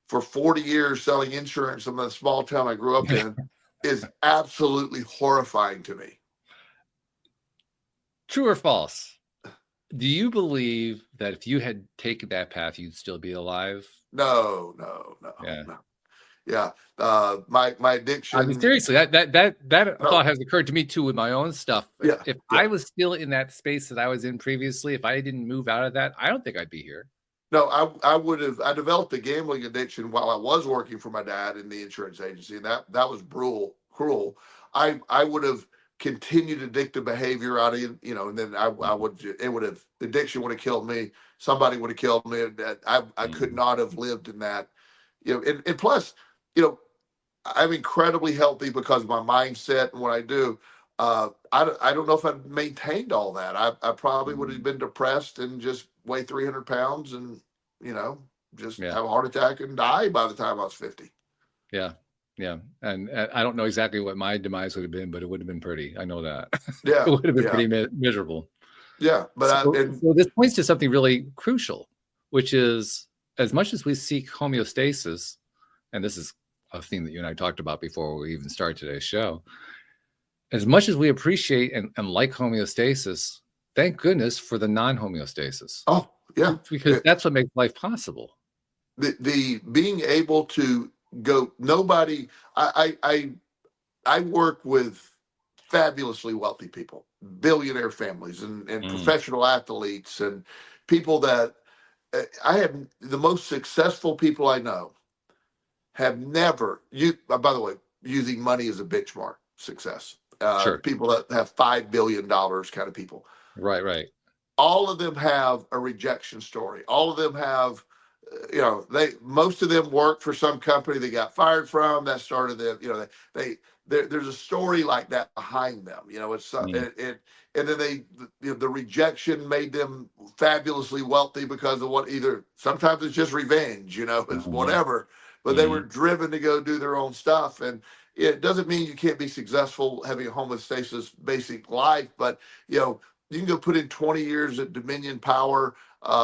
Speaker 3: for 40 years selling insurance in the small town I grew up in is absolutely horrifying to me.
Speaker 2: True or false? Do you believe that if you had taken that path, you'd still be alive?
Speaker 3: No. Yeah. My addiction.
Speaker 2: I mean, seriously, that thought has occurred to me too with my own stuff. If I was still in that space that I was in previously, if I didn't move out of that, I don't think I'd be here.
Speaker 3: No, I would have. I developed a gambling addiction while I was working for my dad in the insurance agency, and that was cruel. I would have continued addictive behavior out of, you know, and then addiction would have killed me. Somebody would have killed me. I could not have lived in that, you know, and plus, you know, I'm incredibly healthy because of my mindset and what I do. I don't know if I'd maintained all that. I probably would have been depressed and just weigh 300 pounds and, you know, just have a heart attack and die by the time I was 50.
Speaker 2: Yeah. And I don't know exactly what my demise would have been, but it would have been pretty. I know that.
Speaker 3: Yeah.
Speaker 2: It would have been pretty miserable.
Speaker 3: Yeah. But
Speaker 2: so this points to something really crucial, which is, as much as we seek homeostasis, and this is a theme that you and I talked about before we even started today's show, as much as we appreciate and like homeostasis, thank goodness for the non-homeostasis.
Speaker 3: Oh, yeah.
Speaker 2: Because that's what makes life possible.
Speaker 3: The being able to go, nobody, I work with fabulously wealthy people, billionaire families and professional athletes and people that I have, the most successful people I know have never, by the way, using money as a benchmark success. People that have $5 billion kind of people.
Speaker 2: Right.
Speaker 3: All of them have a rejection story. All of them have most of them worked for some company they got fired from that started them. There's a story like that behind them. And then the rejection made them fabulously wealthy because of what either sometimes it's just revenge, it's whatever, but they were driven to go do their own stuff. And it doesn't mean you can't be successful having a homeostasis basic life, but you can go put in 20 years at Dominion Power,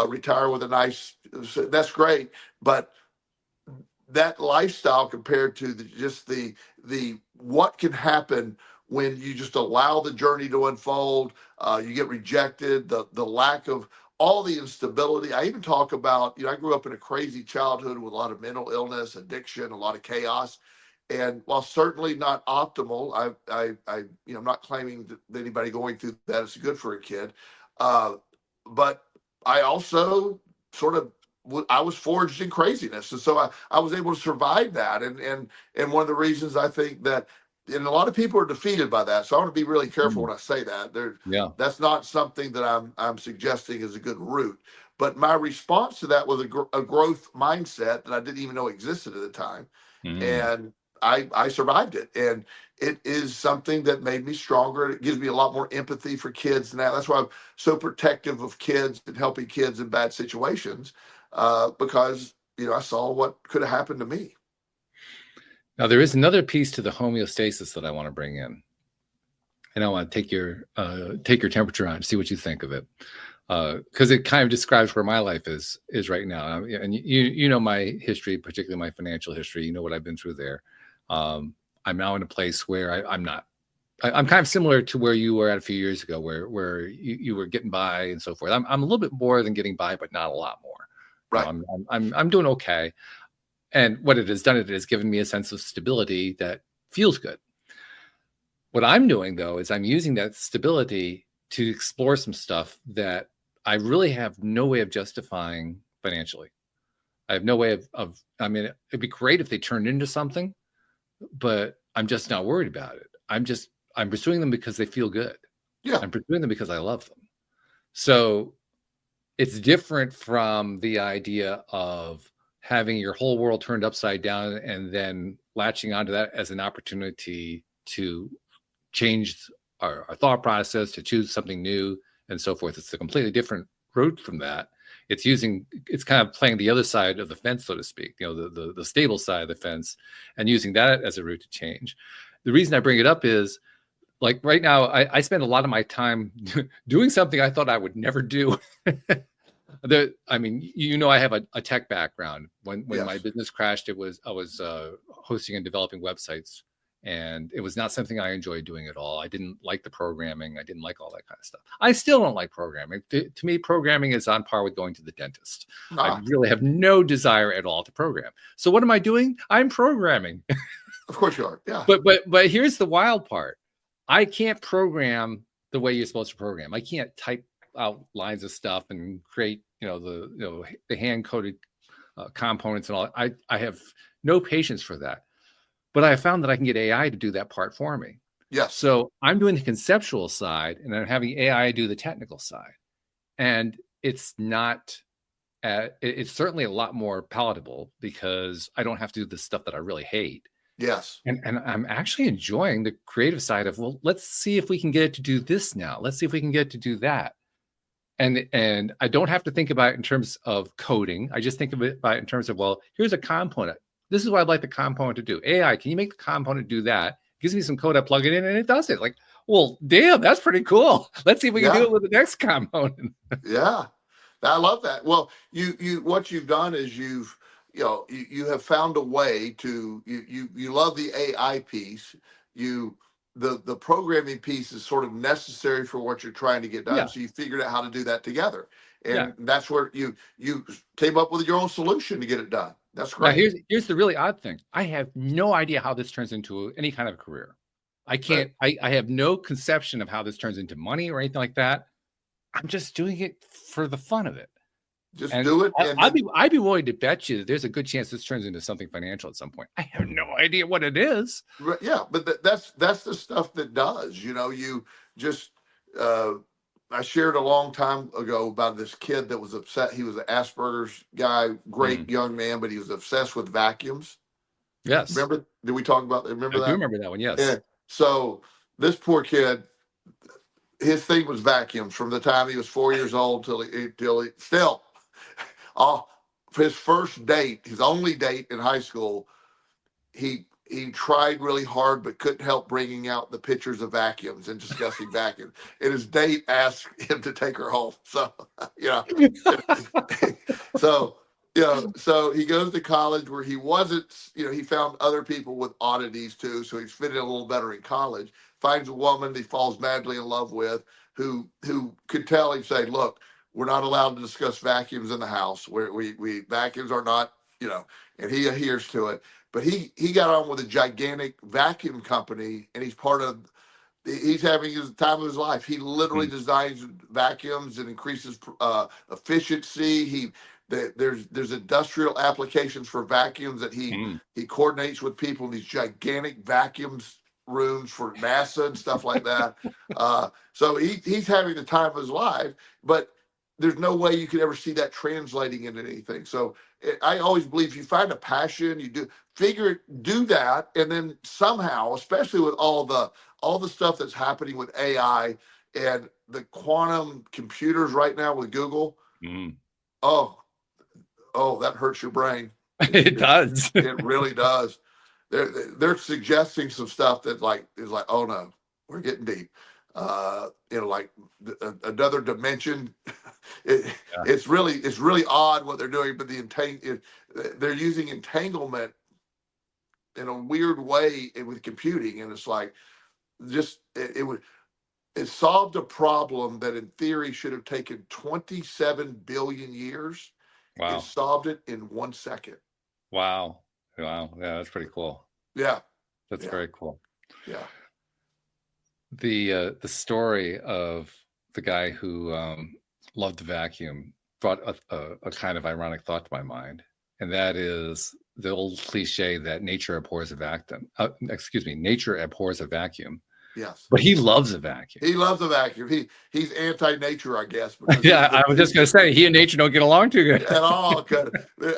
Speaker 3: retire with a nice, that's great. But that lifestyle compared to the what can happen when you just allow the journey to unfold, you get rejected, the lack of all the instability. I even talk about, I grew up in a crazy childhood with a lot of mental illness, addiction, a lot of chaos. And while certainly not optimal, I'm not claiming that anybody going through that is good for a kid. But I also sort of, I was forged in craziness. And so I was able to survive that. And one of the reasons I think that, and a lot of people are defeated by that. So I want to be really careful when I say that. That's not something that I'm suggesting is a good route. But my response to that was a growth mindset that I didn't even know existed at the time. And I survived it. And it is something that made me stronger. It gives me a lot more empathy for kids now. That's why I'm so protective of kids and helping kids in bad situations, because, I saw what could have happened to me.
Speaker 2: Now, there is another piece to the homeostasis that I want to bring in. And I want to take your temperature on, see what you think of it. Because it kind of describes where my life is right now. And you know my history, particularly my financial history. You know what I've been through there. I'm now in a place where I'm kind of similar to where you were at a few years ago, where you were getting by and so forth. I'm a little bit more than getting by, but not a lot more.
Speaker 3: Right.
Speaker 2: I'm doing okay. And what it has done, it has given me a sense of stability that feels good. What I'm doing, though, is I'm using that stability to explore some stuff that I really have no way of justifying financially. I have no way of it'd be great if they turned into something, but I'm just not worried about it. I'm pursuing them because they feel good.
Speaker 3: Yeah.
Speaker 2: I'm pursuing them because I love them. So it's different from the idea of having your whole world turned upside down and then latching onto that as an opportunity to change our thought process, to choose something new and so forth. It's a completely different route from that. It's kind of playing the other side of the fence, so to speak, the stable side of the fence, and using that as a route to change. The reason I bring it up is, like right now, I spend a lot of my time doing something I thought I would never do. I have a tech background. When
Speaker 3: Yes.
Speaker 2: my business crashed, I was hosting and developing websites, and it was not something I enjoyed doing at all. I didn't like the programming. I didn't like all that kind of stuff. I still don't like programming. To me, programming is on par with going to the dentist. I really have no desire at all to program. So what am I doing? I'm programming.
Speaker 3: Of course you are. Yeah.
Speaker 2: But here's the wild part. I can't program the way you're supposed to program. I can't type out lines of stuff and create, the hand-coded components and all. I have no patience for that. But I found that I can get AI to do that part for me.
Speaker 3: Yes.
Speaker 2: So I'm doing the conceptual side, and I'm having AI do the technical side. And it's not, it's certainly a lot more palatable because I don't have to do the stuff that I really hate.
Speaker 3: Yes.
Speaker 2: And I'm actually enjoying the creative side of, well, let's see if we can get it to do this now. Let's see if we can get it to do that. And I don't have to think about it in terms of coding. I just think of it in terms of, well, here's a component. This is what I'd like the component to do. AI, can you make the component do that? It gives me some code, I plug it in, and it does it. Like, well, damn, that's pretty cool. Let's see if we can do it with the next component.
Speaker 3: Yeah, I love that. Well, what you've done is you have found a way to you love the AI piece. The programming piece is sort of necessary for what you're trying to get done.
Speaker 2: Yeah.
Speaker 3: So you figured out how to do that together, and
Speaker 2: Yeah.
Speaker 3: that's where you came up with your own solution to get it done. That's great.
Speaker 2: Now, here's the really odd thing. I have no idea how this turns into any kind of career. I can't. Right. I have no conception of how this turns into money or anything like that. I'm just doing it for the fun of it.
Speaker 3: Just do it.
Speaker 2: I'd be willing to bet you there's a good chance this turns into something financial at some point. I have no idea what it is.
Speaker 3: Yeah, but that's the stuff that does. You just I shared a long time ago about this kid that was upset. He was an Asperger's guy, great young man, but he was obsessed with vacuums.
Speaker 2: Yes.
Speaker 3: Remember? Did we talk about? Remember
Speaker 2: I do
Speaker 3: that?
Speaker 2: remember that one.
Speaker 3: Yeah.
Speaker 2: Yes.
Speaker 3: So this poor kid, his thing was vacuums from the time he was 4 years old till he still. Uh, his first date, his only date in high school, he tried really hard but couldn't help bringing out the pictures of vacuums and discussing vacuums. And his date asked him to take her home. So, you know, so so he goes to college where he wasn't. He found other people with oddities too, so he's fitting a little better in college. Finds a woman he falls madly in love with, who could tell him, say, look, we're not allowed to discuss vacuums in the house. We vacuums are not, and he adheres to it. But he got on with a gigantic vacuum company, and he's having his time of his life. He literally designs vacuums and increases efficiency. There's industrial applications for vacuums that he coordinates with people in these gigantic vacuums rooms for NASA and stuff like that. So he's having the time of his life, but there's no way you could ever see that translating into anything. So I always believe if you find a passion, you do that, and then somehow, especially with all the stuff that's happening with AI and the quantum computers right now with Google, oh, that hurts your brain.
Speaker 2: It does.
Speaker 3: It really does. They're suggesting some stuff that is like, oh no, we're getting deep. Like another dimension. It's really odd what they're doing, but they're using entanglement in a weird way with computing, and it's like it solved a problem that in theory should have taken 27 billion years.
Speaker 2: Wow.
Speaker 3: It solved it in 1 second.
Speaker 2: Wow. Yeah, that's pretty cool.
Speaker 3: Yeah.
Speaker 2: That's very cool.
Speaker 3: Yeah.
Speaker 2: The story of the guy who loved the vacuum brought a kind of ironic thought to my mind, and that is the old cliche that nature abhors a vacuum. Nature abhors a vacuum.
Speaker 3: Yes.
Speaker 2: But he loves a vacuum.
Speaker 3: He loves a vacuum. He's anti-nature, I guess.
Speaker 2: Yeah, I was just going to say, he and nature don't get along too good.
Speaker 3: At all.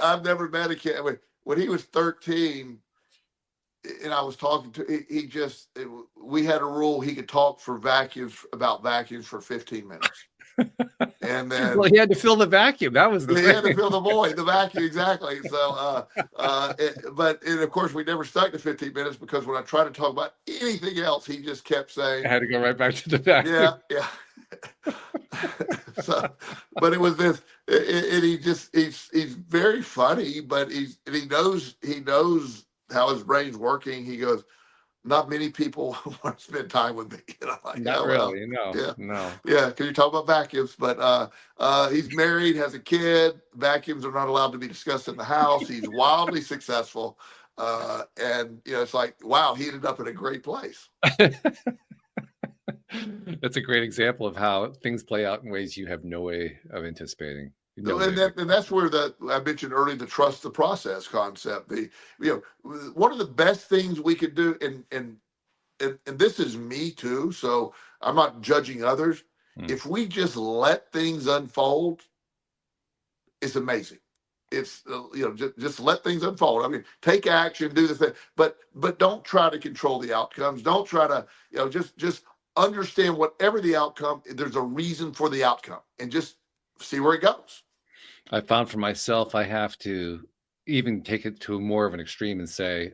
Speaker 3: I've never met a kid. When he was 13, and I was talking to, we had a rule he could talk about vacuums for 15 minutes. And then,
Speaker 2: well, he had to fill the vacuum. That was
Speaker 3: he had to fill the void, the vacuum, exactly. So, but of course, we never stuck to 15 minutes because when I tried to talk about anything else, he just kept saying,
Speaker 2: I had to go right back to the vacuum.
Speaker 3: Yeah. So, but it was this, and he's very funny, but he knows how his brain's working. He goes, not many people want to spend time with me.
Speaker 2: Not really, no.
Speaker 3: Yeah, because you talk about vacuums, but he's married, has a kid. Vacuums are not allowed to be discussed in the house. He's wildly successful, and it's like, wow, he ended up in a great place.
Speaker 2: That's a great example of how things play out in ways you have no way of anticipating.
Speaker 3: And that's where I mentioned earlier, the trust the process concept. One of the best things we could do, and this is me too, so I'm not judging others. If we just let things unfold, it's amazing. It's just let things unfold. I mean, take action, do the thing, but don't try to control the outcomes. Don't try to just understand whatever the outcome. There's a reason for the outcome, and just see where it goes.
Speaker 2: I found for myself, I have to even take it to more of an extreme and say,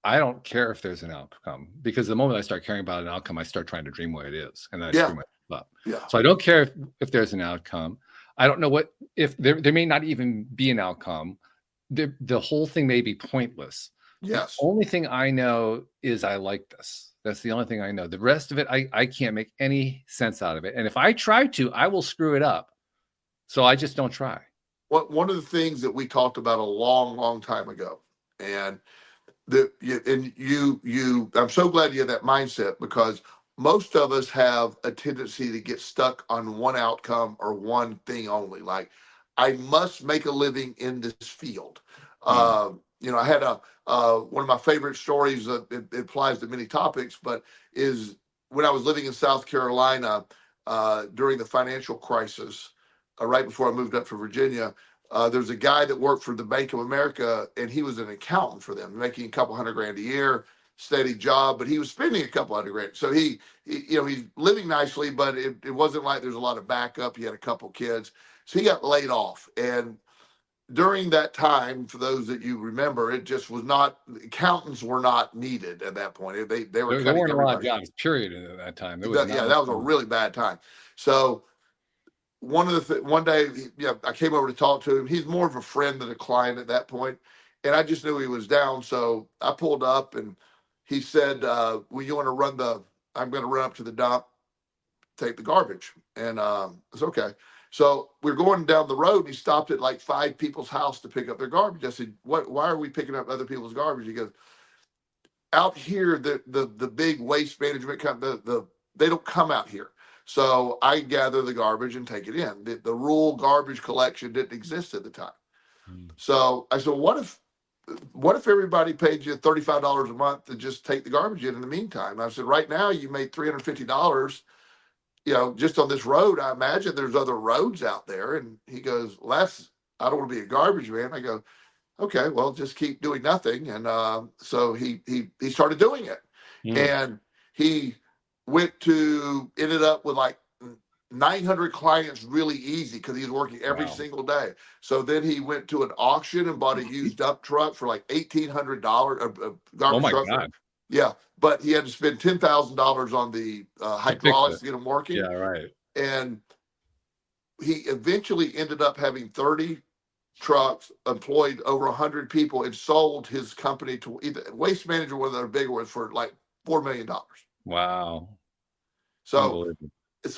Speaker 2: I don't care if there's an outcome, because the moment I start caring about an outcome, I start trying to dream what it is, and then I screw myself up.
Speaker 3: Yeah.
Speaker 2: So I don't care if there's an outcome. I don't know if there may not even be an outcome. The whole thing may be pointless.
Speaker 3: Yes.
Speaker 2: The only thing I know is I like this. That's the only thing I know. The rest of it, I can't make any sense out of it. And if I try to, I will screw it up. So I just don't try.
Speaker 3: One of the things that we talked about a long, long time ago, and I'm so glad you have that mindset, because most of us have a tendency to get stuck on one outcome or one thing only. Like, I must make a living in this field. I had one of my favorite stories that it applies to many topics, but is when I was living in South Carolina, during the financial crisis, right before I moved up to Virginia. There's a guy that worked for the Bank of America, and he was an accountant for them, making a couple $100,000 a year, steady job, but he was spending a couple $100,000. So he he's living nicely, but it wasn't like there's a lot of backup. He had a couple kids, so he got laid off. And during that time, for those that you remember, it just was not, accountants were not needed at that point. They were
Speaker 2: there
Speaker 3: cutting
Speaker 2: weren't a lot of
Speaker 3: everybody.
Speaker 2: jobs, period, at that time. There was
Speaker 3: That was a really bad time. So one day, I came over to talk to him. He's more of a friend than a client at that point, and I just knew he was down. So I pulled up, and he said, "Well, you want to run the? I'm going to run up to the dump, take the garbage." And it's okay. So we're going down the road, and he stopped at like 5 people's house to pick up their garbage. I said, "What? Why are we picking up other people's garbage?" He goes, "Out here, the big waste management company, they don't come out here. So I gather the garbage and take it in. The rural garbage collection didn't exist at the time." So I said, "What if everybody paid you $35 a month to just take the garbage in the meantime?" And I said, "Right now you made $350, just on this road. I imagine there's other roads out there." And he goes, "Well, I don't want to be a garbage man." I go, "Okay, well, just keep doing nothing." And so he started doing it. And he ended up with like 900 clients really easy, because he was working every single day. So then he went to an auction and bought a used dump truck for like $1,800, a garbage truck.
Speaker 2: God.
Speaker 3: Yeah, but he had to spend $10,000 on the hydraulics to get them working.
Speaker 2: Yeah, right.
Speaker 3: And he eventually ended up having 30 trucks, employed over 100 people, and sold his company to either Waste Manager, one of their big ones, for like $4 million.
Speaker 2: Wow.
Speaker 3: So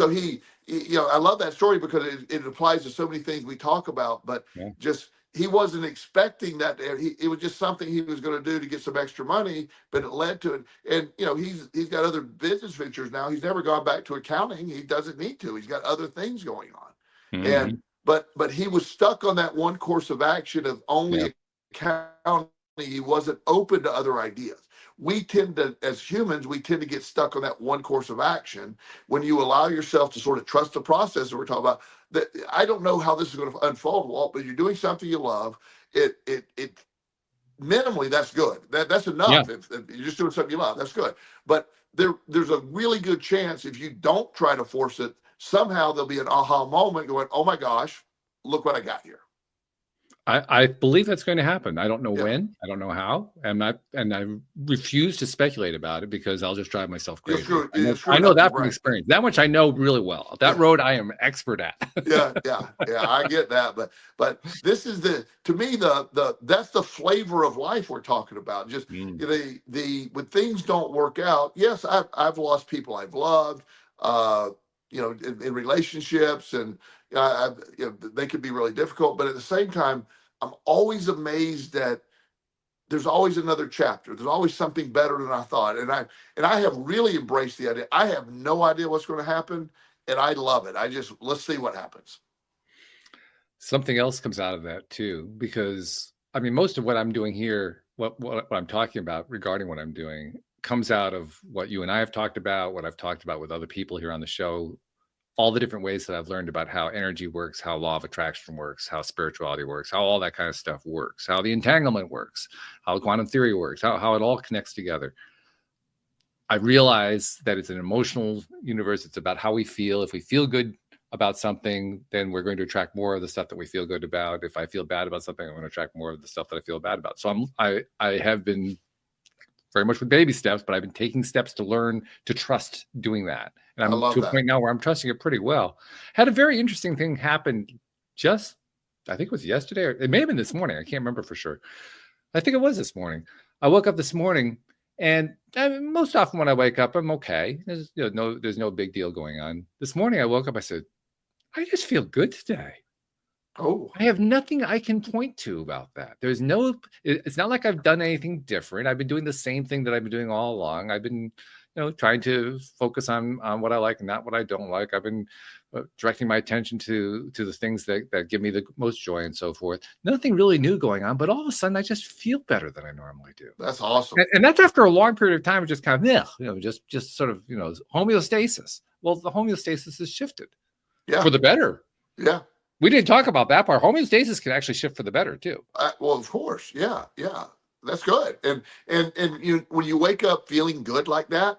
Speaker 3: he I love that story because it applies to so many things we talk about, but just, he wasn't expecting that. It was just something he was going to do to get some extra money, but it led to it. And he's got other business ventures now. He's never gone back to accounting. He doesn't need to. He's got other things going on. And but he was stuck on that one course of action of only accounting. He wasn't open to other ideas. We tend to, as humans, get stuck on that one course of action. When you allow yourself to sort of trust the process that we're talking about, that I don't know how this is going to unfold, Walt, but you're doing something you love. It minimally, that's good. That's enough. If you're just doing something you love, that's good. But there's a really good chance, if you don't try to force it, somehow there'll be an aha moment going, "Oh my gosh, look what I got here."
Speaker 2: I believe that's going to happen. I don't know when, I don't know how, and I refuse to speculate about it, because I'll just drive myself crazy. I know that from experience. That much I know really well. That road I am expert at.
Speaker 3: yeah, I get that. But this is to me that's the flavor of life we're talking about. Just when things don't work out. Yes, I've lost people I've loved, in relationships, and they could be really difficult. But at the same time, I'm always amazed that there's always another chapter. There's always something better than I thought. And I have really embraced the idea. I have no idea what's going to happen, and I love it. Let's see what happens.
Speaker 2: Something else comes out of that too, because I mean, most of what I'm doing here, what I'm talking about regarding what I'm doing, comes out of what you and I have talked about, what I've talked about with other people here on the show, all the different ways that I've learned about how energy works, how law of attraction works, how spirituality works, how all that kind of stuff works, how the entanglement works, how quantum theory works, how it all connects together. I realize that it's an emotional universe. It's about how we feel. If we feel good about something, then we're going to attract more of the stuff that we feel good about. If I feel bad about something, I'm going to attract more of the stuff that I feel bad about. So I have been very much with baby steps, but I've been taking steps to learn to trust doing that. And I'm to a point now where I'm trusting it pretty well. Had a very interesting thing happen I think it was yesterday, or it may have been this morning. I can't remember for sure. I think it was this morning. I woke up this morning, and most often when I wake up, I'm okay. There's no big deal going on. This morning I woke up, I said, I just feel good today.
Speaker 3: Oh,
Speaker 2: I have nothing I can point to about that. It's not like I've done anything different. I've been doing the same thing that I've been doing all along. I've been, trying to focus on what I like and not what I don't like. I've been directing my attention to the things that give me the most joy and so forth. Nothing really new going on, but all of a sudden I just feel better than I normally do.
Speaker 3: That's awesome.
Speaker 2: And that's after a long period of time of just kind of, just sort of, homeostasis. Well, the homeostasis has shifted
Speaker 3: Yeah.
Speaker 2: for the better.
Speaker 3: Yeah.
Speaker 2: We didn't talk about that part. Homeostasis can actually shift for the better too.
Speaker 3: Well, of course. Yeah. Yeah. That's good. And you, when you wake up feeling good like that,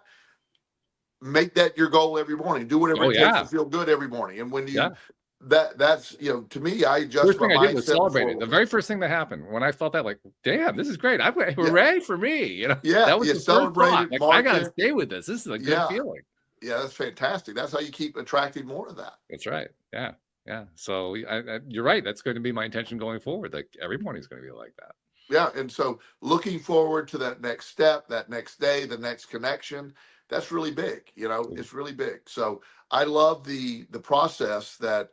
Speaker 3: make that your goal every morning. Do whatever
Speaker 2: Oh
Speaker 3: it takes to
Speaker 2: yeah,
Speaker 3: feel good every morning. And when
Speaker 2: yeah.
Speaker 3: you, that's, to me, I adjust
Speaker 2: First
Speaker 3: my
Speaker 2: thing I did was
Speaker 3: mindset
Speaker 2: celebrate it.
Speaker 3: before.
Speaker 2: The very first thing that happened when I felt that, like, damn, this is great. I'm
Speaker 3: Yeah.
Speaker 2: hooray for me. You know,
Speaker 3: Yeah.
Speaker 2: that was
Speaker 3: You
Speaker 2: the first
Speaker 3: celebrate
Speaker 2: thought.
Speaker 3: it,
Speaker 2: Like, I
Speaker 3: mark
Speaker 2: gotta
Speaker 3: it.
Speaker 2: stay with this. This is a good
Speaker 3: Yeah.
Speaker 2: feeling.
Speaker 3: Yeah. That's fantastic. That's how you keep attracting more of that.
Speaker 2: That's right. Yeah. Yeah. So you're right. That's going to be my intention going forward. Like every morning is going to be like that.
Speaker 3: Yeah. And so looking forward to that next step, that next day, the next connection, that's really big. It's really big. So I love the process that,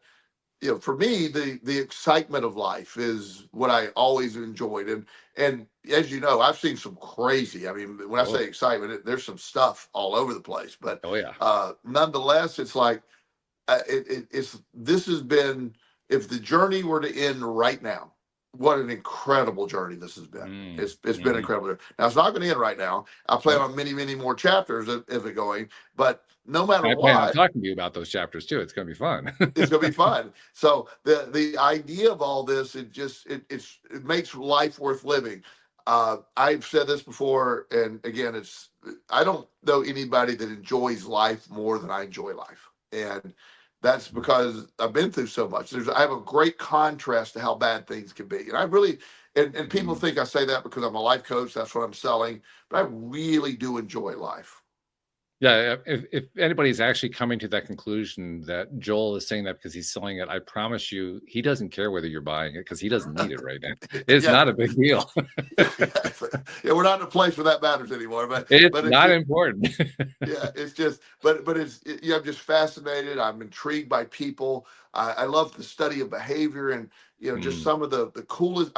Speaker 3: for me, the excitement of life is what I always enjoyed. And as you know, I've seen some crazy. I mean, when I
Speaker 2: Oh,
Speaker 3: say excitement, there's some stuff all over the place. But
Speaker 2: oh yeah.
Speaker 3: nonetheless, it's like it's this has been. If the journey were to end right now, what an incredible journey this has been.
Speaker 2: Mm,
Speaker 3: It's been
Speaker 2: mhm.
Speaker 3: incredible. Now it's not going to end right now. I plan
Speaker 2: Nope.
Speaker 3: on many more chapters of it going. But no matter
Speaker 2: And I plan on
Speaker 3: what,
Speaker 2: talking to you about those chapters too. It's going to be fun.
Speaker 3: it's going to be fun. So the idea of all this, it makes life worth living. I've said this before, and again, I don't know anybody that enjoys life more than I enjoy life, and that's because I've been through so much. I have a great contrast to how bad things can be, and I really, and people
Speaker 2: Mm.
Speaker 3: think I say that because I'm a life coach. That's what I'm selling, but I really do enjoy life.
Speaker 2: Yeah, if anybody's actually coming to that conclusion that Joel is saying that because he's selling it, I promise you, he doesn't care whether you're buying it because he doesn't need it right now. It's
Speaker 3: Yeah.
Speaker 2: not a big deal.
Speaker 3: Yeah, we're not in a place where that matters anymore. But
Speaker 2: It's
Speaker 3: it's
Speaker 2: not
Speaker 3: just,
Speaker 2: important.
Speaker 3: yeah, it's just, but I'm just fascinated. I'm intrigued by people. I love the study of behavior, and just
Speaker 2: Mm,
Speaker 3: some of the coolest.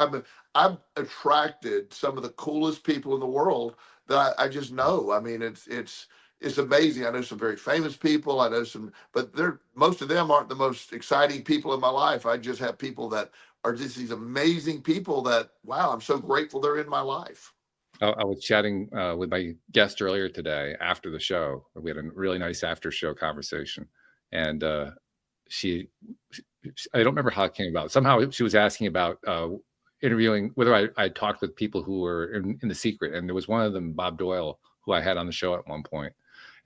Speaker 3: I'm attracted some of the coolest people in the world that I just know. I mean, it's amazing. I know some very famous people. I know some, but most of them aren't the most exciting people in my life. I just have people that are just these amazing people that, wow, I'm so grateful they're in my life.
Speaker 2: I was chatting with my guest earlier today after the show. We had a really nice after show conversation, and she, I don't remember how it came about. Somehow she was asking about interviewing whether I talked with people who were in the secret, and there was one of them, Bob Doyle, who I had on the show at one point.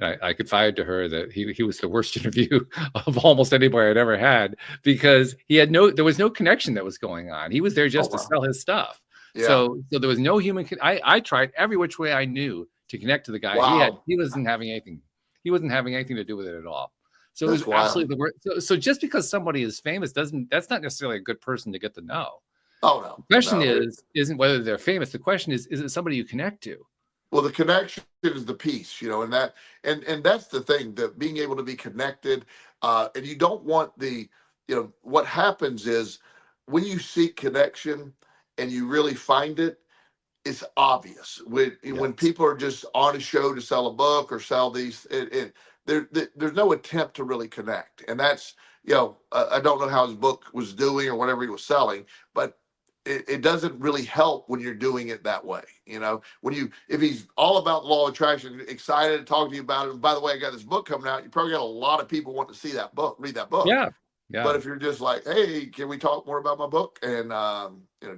Speaker 2: And I confided to her that he was the worst interview of almost anybody I'd ever had because there was no connection that was going on. He was there
Speaker 3: Oh
Speaker 2: just to
Speaker 3: wow,
Speaker 2: sell his stuff.
Speaker 3: yeah,
Speaker 2: So there was no human. I tried every which way I knew to connect to the guy.
Speaker 3: wow,
Speaker 2: He wasn't having anything. He wasn't having anything to do with it at all. So it was
Speaker 3: that's wild.
Speaker 2: absolutely the worst. So just because somebody is famous that's not necessarily a good person to get to know.
Speaker 3: Oh
Speaker 2: The
Speaker 3: no,
Speaker 2: question
Speaker 3: no.
Speaker 2: isn't whether they're famous. The question is it somebody you connect to?
Speaker 3: Well, the connection is the piece, and and that's the thing, that being able to be connected, and you don't want what happens is when you seek connection and you really find it, it's obvious when
Speaker 2: Yes.
Speaker 3: people are just on a show to sell a book or sell these. There's no attempt to really connect, and that's I don't know how his book was doing or whatever he was selling, but it doesn't really help when you're doing it that way. If he's all about the law of attraction, excited to talk to you about it. And by the way, I got this book coming out. You probably got a lot of people want to see that book, read that book.
Speaker 2: Yeah. Yeah.
Speaker 3: But if you're just like, hey, can we talk more about my book? And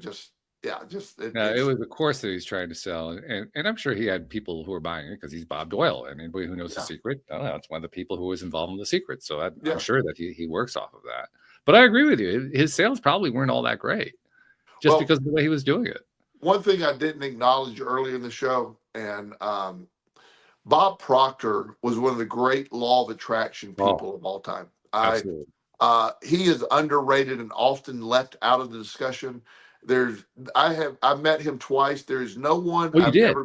Speaker 3: just yeah, just
Speaker 2: It
Speaker 3: it's
Speaker 2: was a course that he's trying to sell, and I'm sure he had people who were buying it because he's Bob Doyle. And anybody who knows The
Speaker 3: yeah,
Speaker 2: Secret, that's one of the people who was involved in The Secret. So I'm
Speaker 3: yeah.
Speaker 2: sure that he works off of that. But I agree with you. His sales probably weren't all that great just
Speaker 3: Well,
Speaker 2: because of the way he was doing it.
Speaker 3: one thing I didn't acknowledge earlier in the show, and Bob Proctor was one of the great law of attraction
Speaker 2: Oh,
Speaker 3: people of all time.
Speaker 2: absolutely.
Speaker 3: He is underrated and often left out of the discussion. I met him twice. There is no one
Speaker 2: Oh, you did?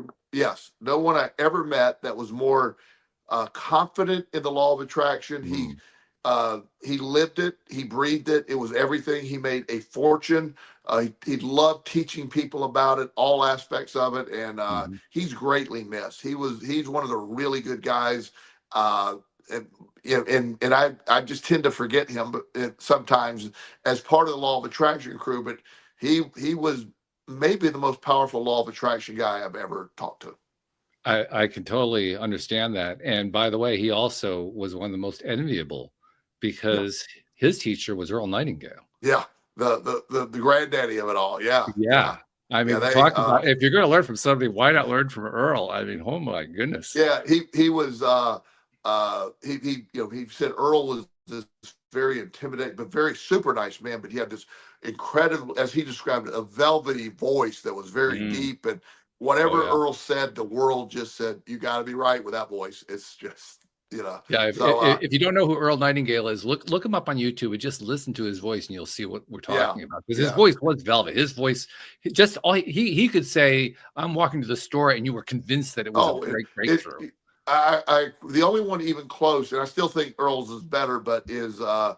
Speaker 3: no one I ever met that was more confident in the law of attraction.
Speaker 2: Mm,
Speaker 3: He lived it, he breathed it. It was everything. He made a fortune. He loved teaching people about it, all aspects of it, and
Speaker 2: mhm.
Speaker 3: he's greatly missed. He's one of the really good guys. Uh, and, and I just tend to forget him, but sometimes as part of the law of attraction crew. But he was maybe the most powerful law of attraction guy I've ever talked to.
Speaker 2: I can totally understand that. And by the way, he also was one of the most enviable
Speaker 3: Yeah,
Speaker 2: because his teacher was Earl Nightingale.
Speaker 3: yeah. The granddaddy of it all. Yeah, yeah,
Speaker 2: Yeah. I
Speaker 3: yeah.
Speaker 2: mean,
Speaker 3: They
Speaker 2: talk about if you're going to learn from somebody, why not learn from Earl? I mean, oh my goodness.
Speaker 3: yeah. He was he you know he said Earl was this very intimidating but very super nice man, but he had this incredible, as he described it, a velvety voice that was very
Speaker 2: Mm.
Speaker 3: deep, and
Speaker 2: Oh
Speaker 3: whatever
Speaker 2: yeah.
Speaker 3: Earl said, the world just said, you got to be right with that voice. It's just,
Speaker 2: Yeah,
Speaker 3: so
Speaker 2: if you don't know who Earl Nightingale is, look him up on YouTube and just listen to his voice, and you'll see what we're
Speaker 3: yeah,
Speaker 2: talking about. Because his
Speaker 3: yeah.
Speaker 2: voice was velvet. His voice, just all he could say, "I'm walking to the store," and you were convinced that it was a
Speaker 3: Oh,
Speaker 2: great breakthrough.
Speaker 3: I the only one even close, and I still think Earl's is better, but is uh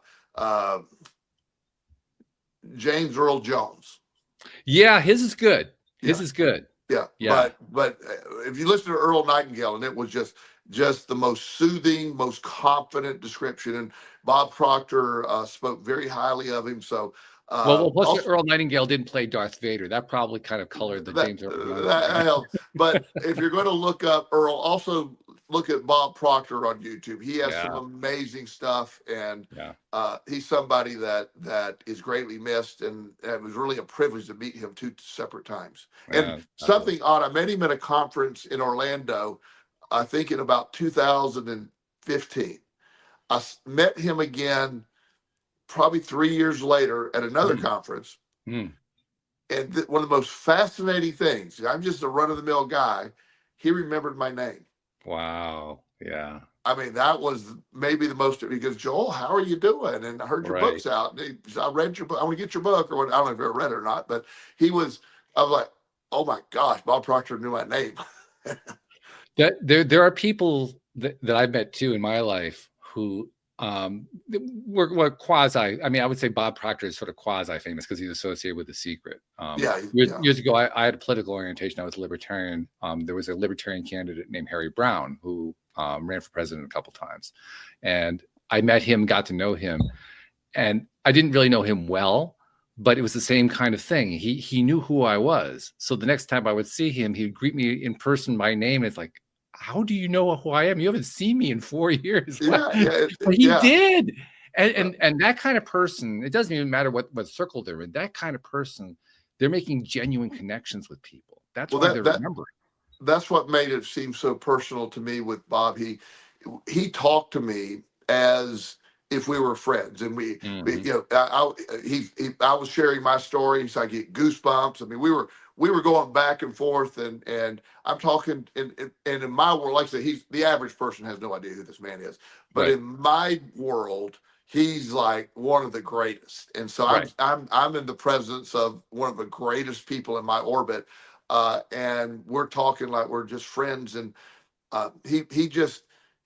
Speaker 3: James Earl Jones.
Speaker 2: Yeah, his is good. His
Speaker 3: Yeah,
Speaker 2: is good.
Speaker 3: yeah.
Speaker 2: Yeah,
Speaker 3: But if you listen to Earl Nightingale, and it was just the most soothing, most confident description, and Bob Proctor spoke very highly of him. So
Speaker 2: well, plus
Speaker 3: also
Speaker 2: Earl Nightingale didn't play Darth Vader. That probably kind of colored the
Speaker 3: that
Speaker 2: James Earl Jones
Speaker 3: that
Speaker 2: thing.
Speaker 3: helps. But if you're going to look up Earl, also look at Bob Proctor on YouTube. He has some
Speaker 2: Yeah,
Speaker 3: amazing stuff, and
Speaker 2: yeah,
Speaker 3: he's somebody that is greatly missed, and it was really a privilege to meet him two separate times. And
Speaker 2: yeah.
Speaker 3: something odd, I met him at a conference in Orlando, I think in about 2015. Met him again probably 3 years later at another
Speaker 2: Hmm.
Speaker 3: conference.
Speaker 2: Hmm.
Speaker 3: And one of the most fascinating things, I'm just a run of the mill guy. He remembered my name.
Speaker 2: Wow. Yeah.
Speaker 3: I mean, that was maybe the most, because Joel, how are you doing? And I heard your
Speaker 2: Right.
Speaker 3: book's out. I read your book. I want to get your book, or what. I don't know if you ever read it or not, but I was like, oh my gosh, Bob Proctor knew my name.
Speaker 2: That there are people that I've met too in my life who were quasi. I mean, I would say Bob Proctor is sort of quasi famous because he's associated with The Secret.
Speaker 3: Yeah, yeah,
Speaker 2: Years ago, I had a political orientation. I was a libertarian. There was a libertarian candidate named Harry Brown who ran for president a couple times, and I met him, got to know him, and I didn't really know him well, but it was the same kind of thing. He knew who I was. So the next time I would see him, he would greet me in person by name. It's like, how do you know who I am? You haven't seen me in 4 years. What?
Speaker 3: yeah, yeah,
Speaker 2: But he
Speaker 3: yeah.
Speaker 2: did. And that kind of person, it doesn't even matter what circle they're in. That kind of person, they're making genuine connections with people. That's
Speaker 3: Well,
Speaker 2: why they're remembering.
Speaker 3: that's what made it seem so personal to me with Bob. He talked to me as if we were friends, and
Speaker 2: Mhm.
Speaker 3: I was sharing my story, so I get goosebumps. I mean, we were going back and forth, and I'm talking, and in my world, like I said, he's the average person has no idea who this man is, but
Speaker 2: Right.
Speaker 3: in my world, he's like one of the greatest, and so
Speaker 2: Right.
Speaker 3: I'm in the presence of one of the greatest people in my orbit, and we're talking like we're just friends. And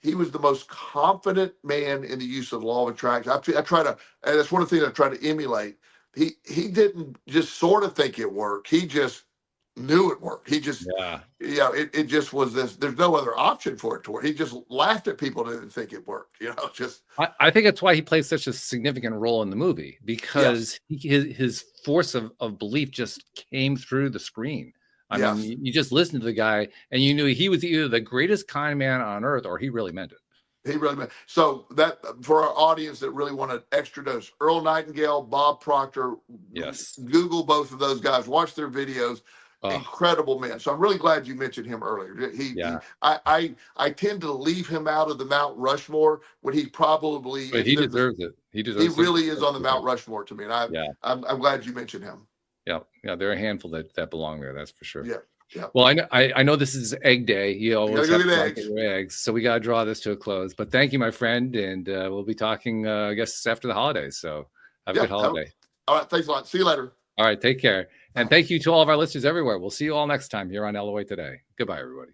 Speaker 3: he was the most confident man in the use of the law of attraction. I try to, and that's one of the things I try to emulate. He didn't just sort of think it worked. He just knew it worked. He just,
Speaker 2: Yeah.
Speaker 3: it just was this. There's no other option for it to work. He just laughed at people that didn't think it worked. Just
Speaker 2: I think that's why he plays such a significant role in the movie,
Speaker 3: yes,
Speaker 2: because his force of belief just came through the screen. I mean,
Speaker 3: yes.
Speaker 2: you just listened to the guy and you knew he was either the greatest con man on earth or he really meant it.
Speaker 3: He really meant so that for our audience that really want an extra dose. Earl Nightingale, Bob Proctor,
Speaker 2: Yes.
Speaker 3: Google both of those guys, watch their videos.
Speaker 2: Oh,
Speaker 3: Incredible man. So I'm really glad you mentioned him earlier.
Speaker 2: yeah.
Speaker 3: I tend to leave him out of the Mount Rushmore when he probably,
Speaker 2: But
Speaker 3: if
Speaker 2: he
Speaker 3: there's a,
Speaker 2: deserves it. He
Speaker 3: he
Speaker 2: deserves
Speaker 3: really is
Speaker 2: it.
Speaker 3: on the Mount Rushmore to me, and
Speaker 2: Yeah.
Speaker 3: I'm glad you mentioned him.
Speaker 2: Yeah. Yeah. There are a handful that belong there. That's for sure.
Speaker 3: Yeah, yeah.
Speaker 2: Well, I know this is egg day. You
Speaker 3: You gotta
Speaker 2: always
Speaker 3: go
Speaker 2: have
Speaker 3: get
Speaker 2: to get
Speaker 3: eggs.
Speaker 2: your eggs. So we got to draw this to a close. But thank you, my friend. And we'll be talking, I guess, after the holidays. So have a
Speaker 3: Yeah.
Speaker 2: good holiday.
Speaker 3: All right. Thanks a lot. See you later.
Speaker 2: All right. Take care. And thank you to all of our listeners everywhere. We'll see you all next time here on LOA Today. Goodbye, everybody.